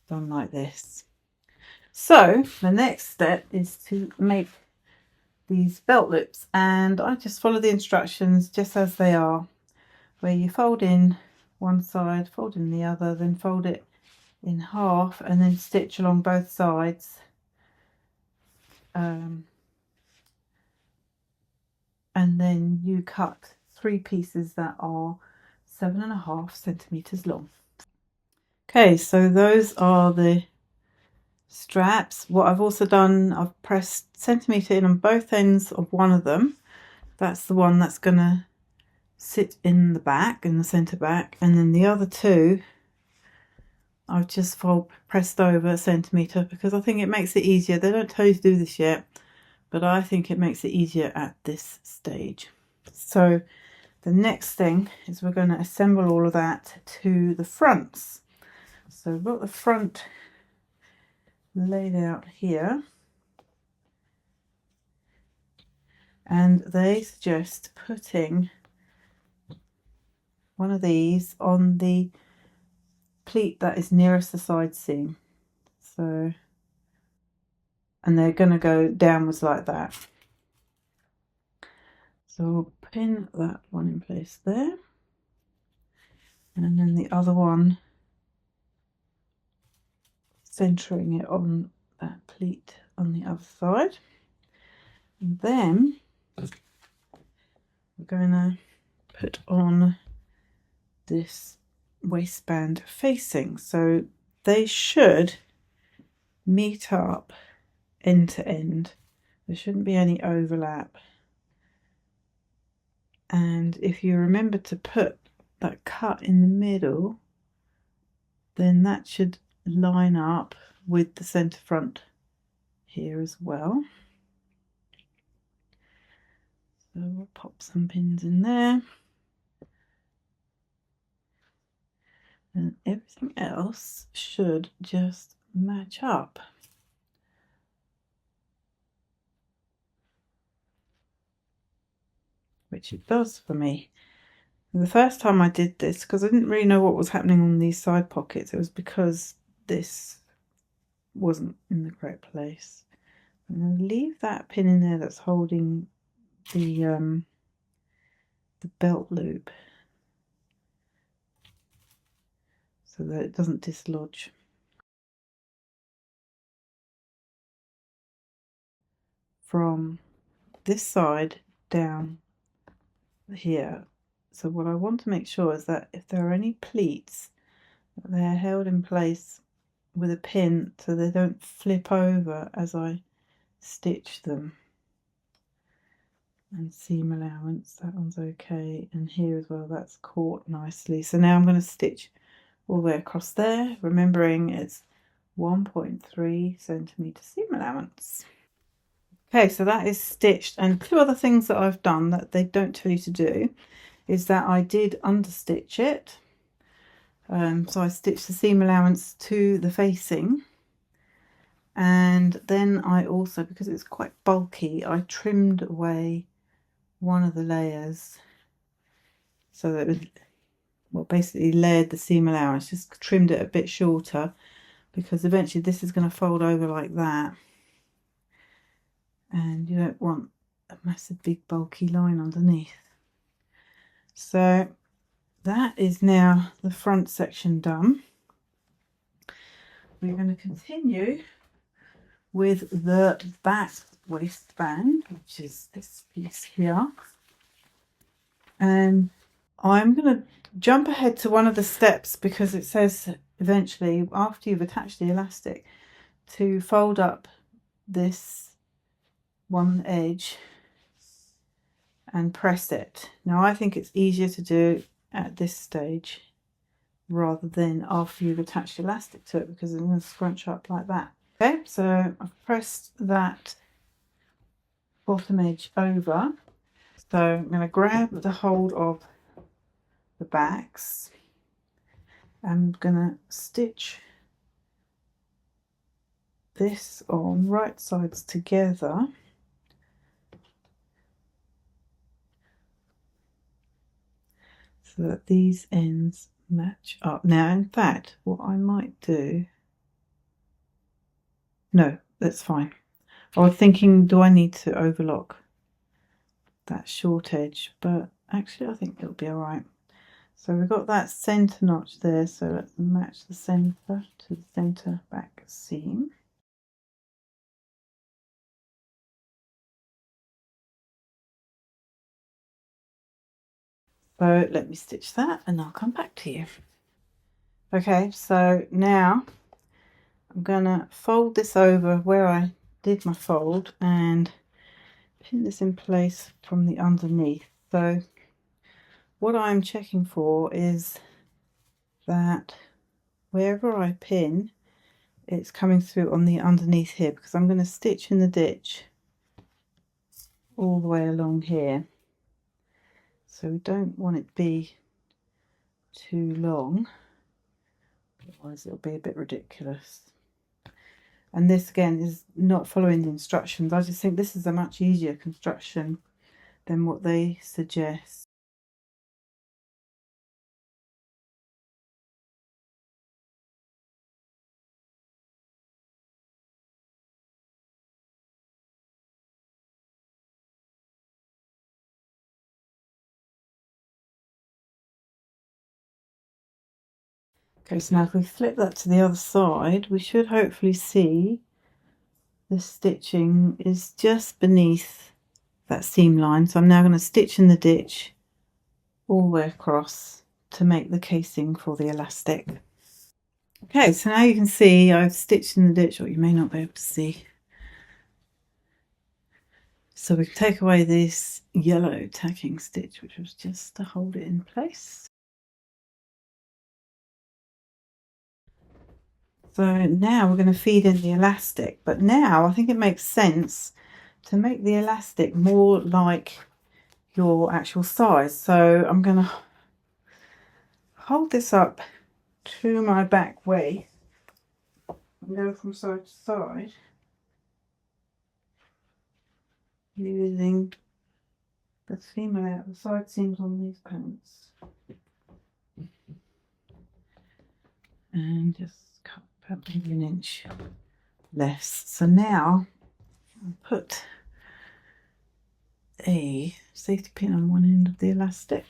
done like this. So the next step is to make these belt loops, and I just follow the instructions just as they are, where you fold in one side, fold in the other, then fold it in half, and then stitch along both sides. And then you cut 3 pieces that are 7.5 centimeters long. Okay, so those are the straps. What I've also done, I've pressed centimeter in on both ends of one of them. That's the one that's going to sit in the back, in the center back, and then the other 2 I've just pressed over a centimeter, because I think it makes it easier. They don't tell you to do this yet, but I think it makes it easier at this stage. So the next thing is we're going to assemble all of that to the fronts. So we've got the front laid out here, and they suggest putting one of these on the pleat that is nearest the side seam. So, and they're going to go downwards like that. So we'll pin that one in place there, and then the other one centering it on that pleat on the other side. And then we're going to put on this waistband facing, so they should meet up end to end. There shouldn't be any overlap, and if you remember to put that cut in the middle, then that should line up with the center front here as well. So we'll pop some pins in there, and everything else should just match up. Which it does for me. The first time I did this, because I didn't really know what was happening on these side pockets, it was because this wasn't in the correct place. I'm going to leave that pin in there that's holding the belt loop, so that it doesn't dislodge. From this side down here. So what I want to make sure is that if there are any pleats, they're held in place with a pin so they don't flip over as I stitch them. And seam allowance, that one's okay, and here as well, that's caught nicely. So now I'm going to stitch all the way across there, remembering it's 1.3 centimeter seam allowance. Okay, so that is stitched, and 2 other things that I've done that they don't tell you to do is that I did understitch it. So I stitched the seam allowance to the facing, and then I also, because it's quite bulky, I trimmed away one of the layers so that it was, well, basically layered the seam allowance, just trimmed it a bit shorter, because eventually this is going to fold over like that, and you don't want a massive big bulky line underneath. So that is now the front section done. We're going to continue with the back waistband, which is this piece here, and I'm going to jump ahead to one of the steps, because it says eventually, after you've attached the elastic, to fold up this one edge and press it. Now I think it's easier to do at this stage rather than after you've attached the elastic to it, because it's going to scrunch up like that. Okay, so I've pressed that bottom edge over. So I'm going to grab the hold of the backs. I'm going to stitch this on right sides together. So that these ends match up. Now, in fact, what I might do... No, that's fine. I was thinking, do I need to overlock that short edge? But actually, I think it'll be all right. So we've got that centre notch there. So let's match the centre to the centre back seam. So let me stitch that and I'll come back to you. Okay, so now I'm gonna fold this over where I did my fold and pin this in place from the underneath. So what I'm checking for is that wherever I pin, it's coming through on the underneath here, because I'm going to stitch in the ditch all the way along here. So we don't want it to be too long, otherwise it'll be a bit ridiculous. And this again is not following the instructions. I just think this is a much easier construction than what they suggest. Okay, so now if we flip that to the other side, we should hopefully see the stitching is just beneath that seam line. So I'm now going to stitch in the ditch all the way across to make the casing for the elastic. Okay, so now you can see I've stitched in the ditch, or you may not be able to see. So we take away this yellow tacking stitch, which was just to hold it in place. So now we're going to feed in the elastic, but now I think it makes sense to make the elastic more like your actual size. So I'm going to hold this up to my back waist and go from side to side using the seam out, the side seams on these pants, and just cut about maybe an inch less. So now I'll put a safety pin on one end of the elastic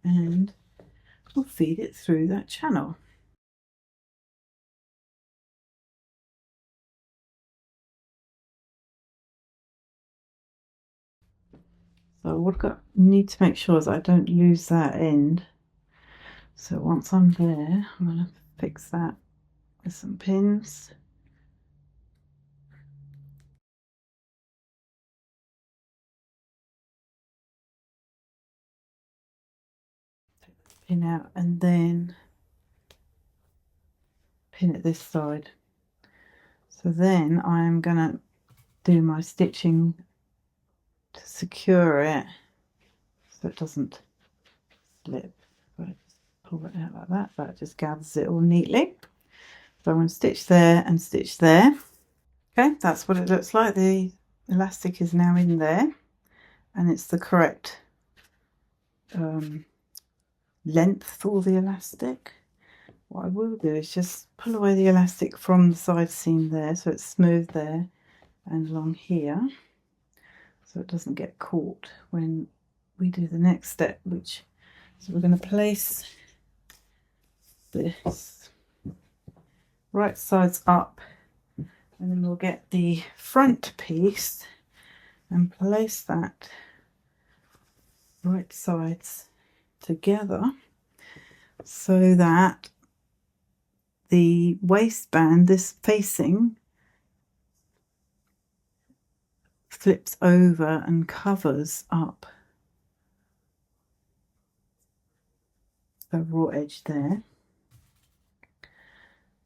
and we'll feed it through that channel. So what I need to make sure is I don't lose that end. So once I'm there, I'm going to fix that with some pins. Take the pin out and then pin it this side. So then I'm going to do my stitching to secure it so it doesn't slip. If I just pull it out like that, that just gathers it all neatly. So I'm going to stitch there and stitch there. Okay, that's what it looks like. The elastic is now in there and it's the correct length for the elastic. What I will do is just pull away the elastic from the side seam there so it's smooth there and along here, so it doesn't get caught when we do the next step, which, so we're going to place this right sides up and then we'll get the front piece and place that right sides together so that the waistband, this facing, flips over and covers up the raw edge there.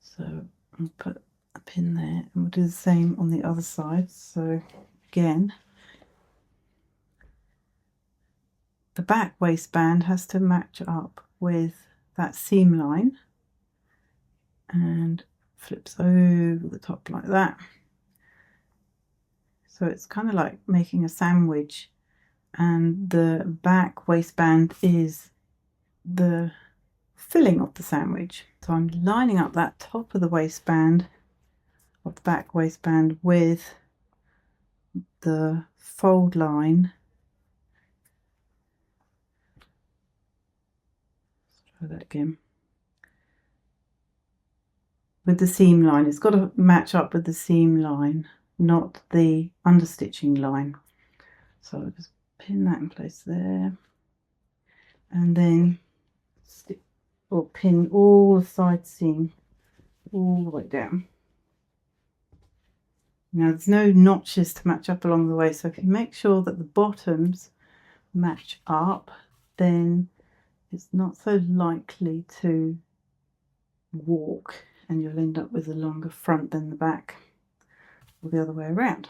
So I'll put a pin there and we'll do the same on the other side. So again, the back waistband has to match up with that seam line and flips over the top like that. So it's kind of like making a sandwich, and the back waistband is the filling of the sandwich. So I'm lining up that top of the waistband, of the back waistband, with the fold line. Let's try that again. With the seam line, it's got to match up with the seam line, not the understitching line. So I'll just pin that in place there, and then stick or pin all the side seam all the way down. Now there's no notches to match up along the way, so if you make sure that the bottoms match up, then it's not so likely to walk, and you'll end up with a longer front than the back, or the other way around.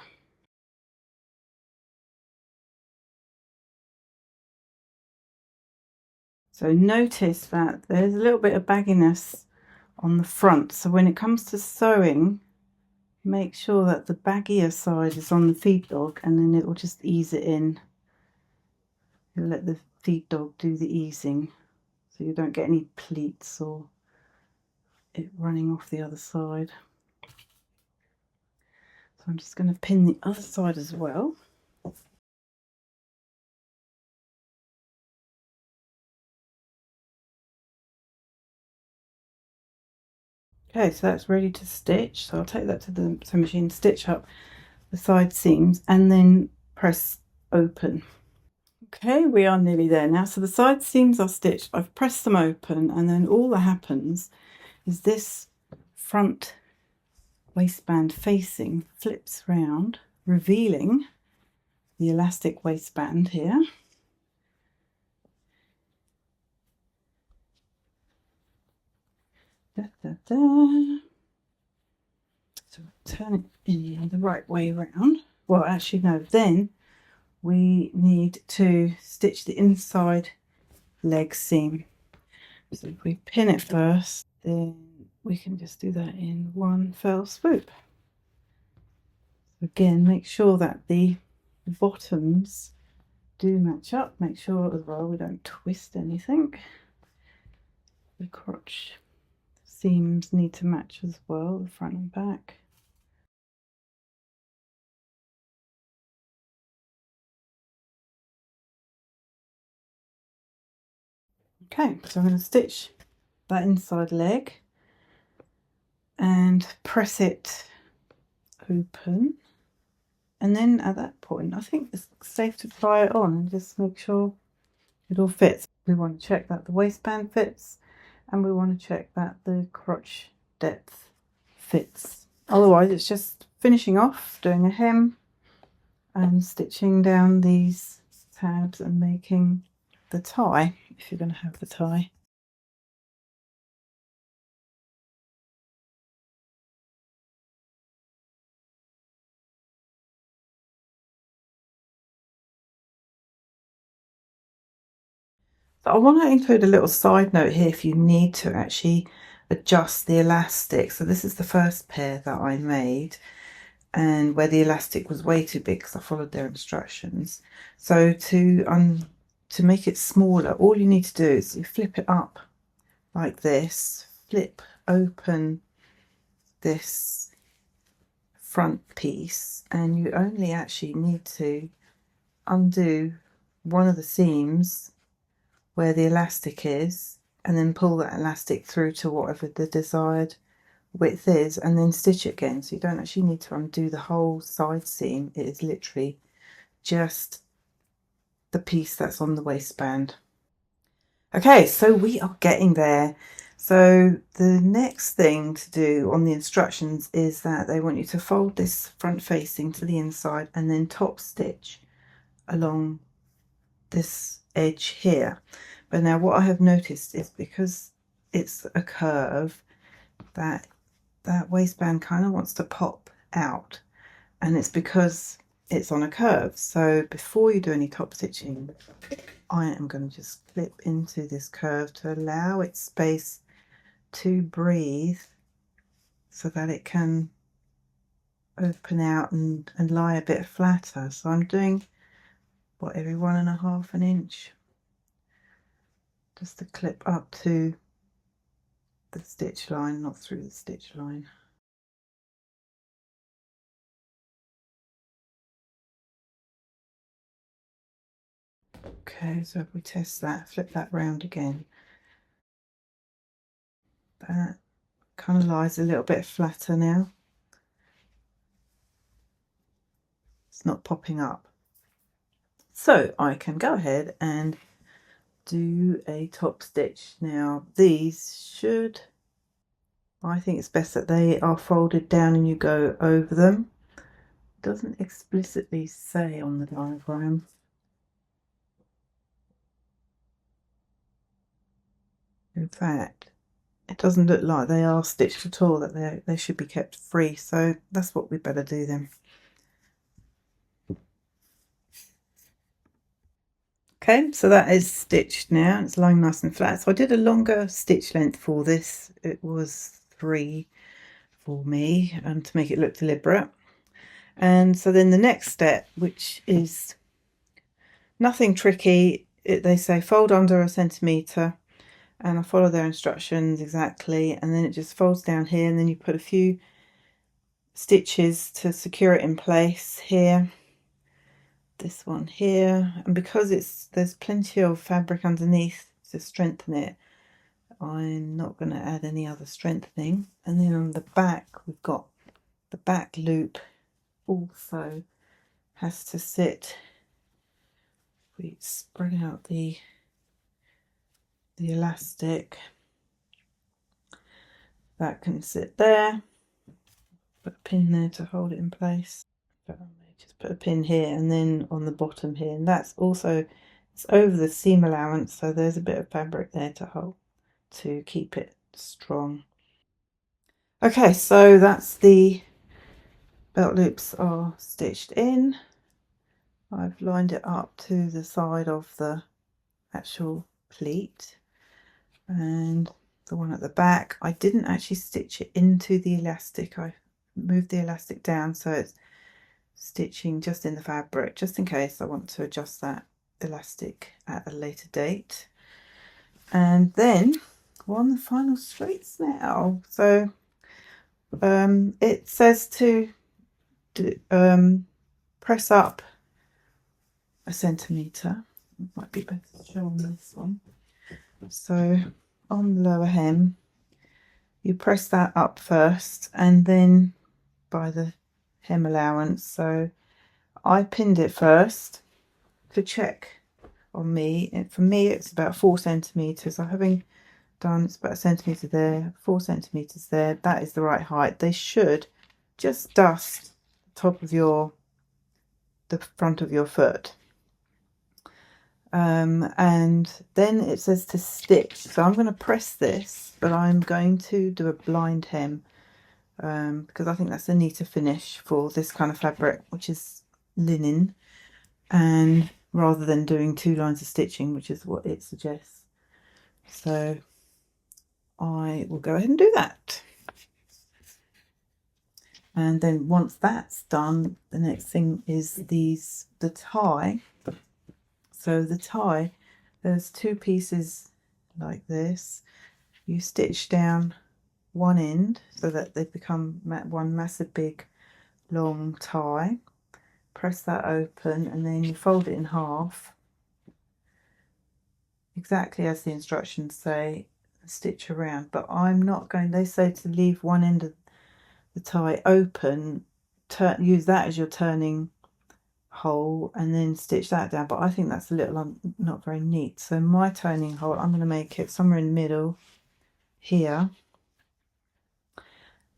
So notice that there's a little bit of bagginess on the front, so when it comes to sewing, make sure that the baggier side is on the feed dog, and then it will just ease it in. You'll let the feed dog do the easing, so you don't get any pleats or it running off the other side. So I'm just going to pin the other side as well. Okay, so that's ready to stitch. So I'll take that to the sewing machine, stitch up the side seams, and then press open. Okay, we are nearly there now. So the side seams are stitched. I've pressed them open, and then all that happens is this front waistband facing flips round, revealing the elastic waistband here. Da, da, da. So turn it in the right way around. Well, actually no, then we need to stitch the inside leg seam. So if we pin it first, then we can just do that in one fell swoop. Again, make sure that the bottoms do match up. Make sure as well we don't twist anything. The crotch seams need to match as well, the front and back. Okay, so I'm going to stitch that inside leg and press it open, and then at that point I think it's safe to try it on and just make sure it all fits. We want to check that the waistband fits, and we want to check that the crotch depth fits. Otherwise it's just finishing off, doing a hem and stitching down these tabs and making the tie, if you're going to have the tie. So I want to include a little side note here if you need to actually adjust the elastic. So this is the first pair that I made, and where the elastic was way too big because I followed their instructions. So to make it smaller, all you need to do is you flip it up like this, flip open this front piece, and you only actually need to undo one of the seams where the elastic is, and then pull that elastic through to whatever the desired width is, and then stitch it again. So you don't actually need to undo the whole side seam. It is literally just the piece that's on the waistband. Okay, so we are getting there. So the next thing to do on the instructions is that they want you to fold this front facing to the inside and then top stitch along this edge here. But now what I have noticed is, because it's a curve, that waistband kind of wants to pop out, and it's because it's on a curve. So before you do any top stitching, I am going to just clip into this curve to allow it space to breathe so that it can open out and lie a bit flatter. So I'm doing what, every 1.5 inch, just to clip up to the stitch line, not through the stitch line. Okay, so if we test that, flip that round again, that kind of lies a little bit flatter now. It's not popping up. So I can go ahead and do a top stitch. Now these should, I think it's best that they are folded down and you go over them. It doesn't explicitly say on the diagram. In fact, it doesn't look like they are stitched at all, that they should be kept free, so that's what we better do then. Okay, so that is stitched now. It's lying nice and flat. So I did a longer stitch length for this. It was 3 for me, to make it look deliberate. And so then the next step, which is nothing tricky, they say fold under 1 centimetre, and I follow their instructions exactly, and then it just folds down here, and then you put a few stitches to secure it in place here, this one here, and because there's plenty of fabric underneath to strengthen it, I'm not going to add any other strengthening. And then on the back, we've got the back loop also has to sit. We spread out the elastic, that can sit there, put a pin there to hold it in place, but I may just put a pin here, and then on the bottom here, and that's also, it's over the seam allowance, so there's a bit of fabric there to hold, to keep it strong. Okay, so that's the belt loops are stitched in. I've lined it up to the side of the actual pleat, and the one at the back, I didn't actually stitch it into the elastic. I moved the elastic down so it's stitching just in the fabric, just in case I want to adjust that elastic at a later date. And then we're on the final straights now. So it says to press up 1 centimetre. It might be better to show on this one. So on the lower hem, you press that up first, and then by the hem allowance. So I pinned it first to check on me, and for me it's about 4 centimetres. So having done, it's about 1 centimetre there, 4 centimetres there, that is the right height. They should just dust the top of the front of your foot. And then it says to stitch, so I'm going to press this, but I'm going to do a blind hem, because I think that's a neater finish for this kind of fabric, which is linen, and rather than doing 2 lines of stitching, which is what it suggests. So I will go ahead and do that. And then once that's done, the next thing is the tie. So the tie, there's 2 pieces like this. You stitch down one end so that they become one massive big long tie. Press that open, and then you fold it in half, exactly as the instructions say, stitch around. But I'm not going, they say to leave one end of the tie open, use that as your turning hole, and then stitch that down. But I think that's a little not very neat. So my turning hole, I'm going to make it somewhere in the middle here,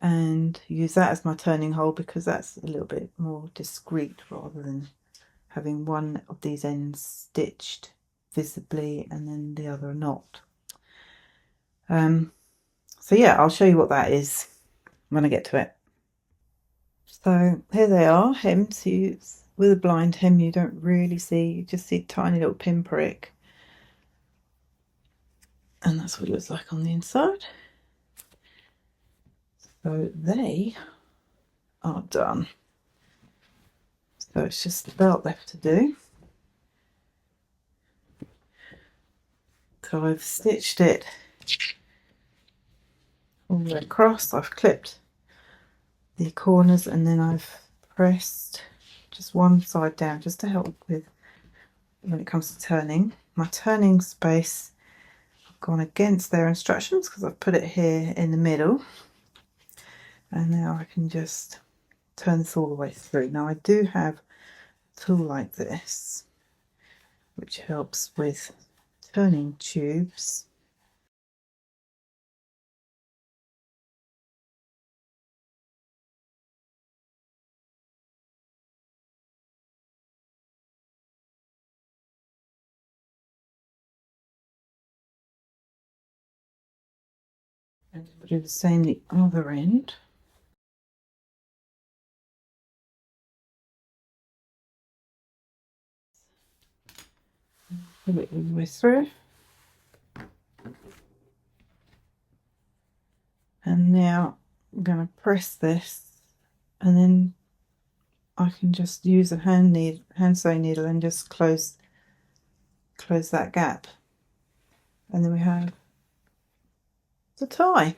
and use that as my turning hole, because that's a little bit more discreet rather than having one of these ends stitched visibly and then the other not. So yeah, I'll show you what that is when I get to it. So here they are, hems. With a blind hem you don't really see, you just see a tiny little pinprick, and that's what it looks like on the inside. So they are done. So it's just the belt left to do. So I've stitched it all the way across. I've clipped the corners and then I've pressed just one side down just to help with when it comes to turning. My turning space, I've gone against their instructions because I've put it here in the middle, and now I can just turn this all the way through. Now I do have a tool like this which helps with turning tubes. And do the same the other end. Pull it all the way through. And now I'm going to press this, and then I can just use a hand sewing needle and just close that gap. And then we have the tie.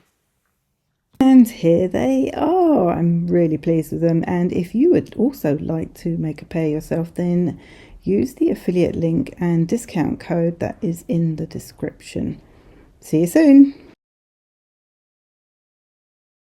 And here they are. I'm really pleased with them. And if you would also like to make a pair yourself, then use the affiliate link and discount code that is in the description. See you soon.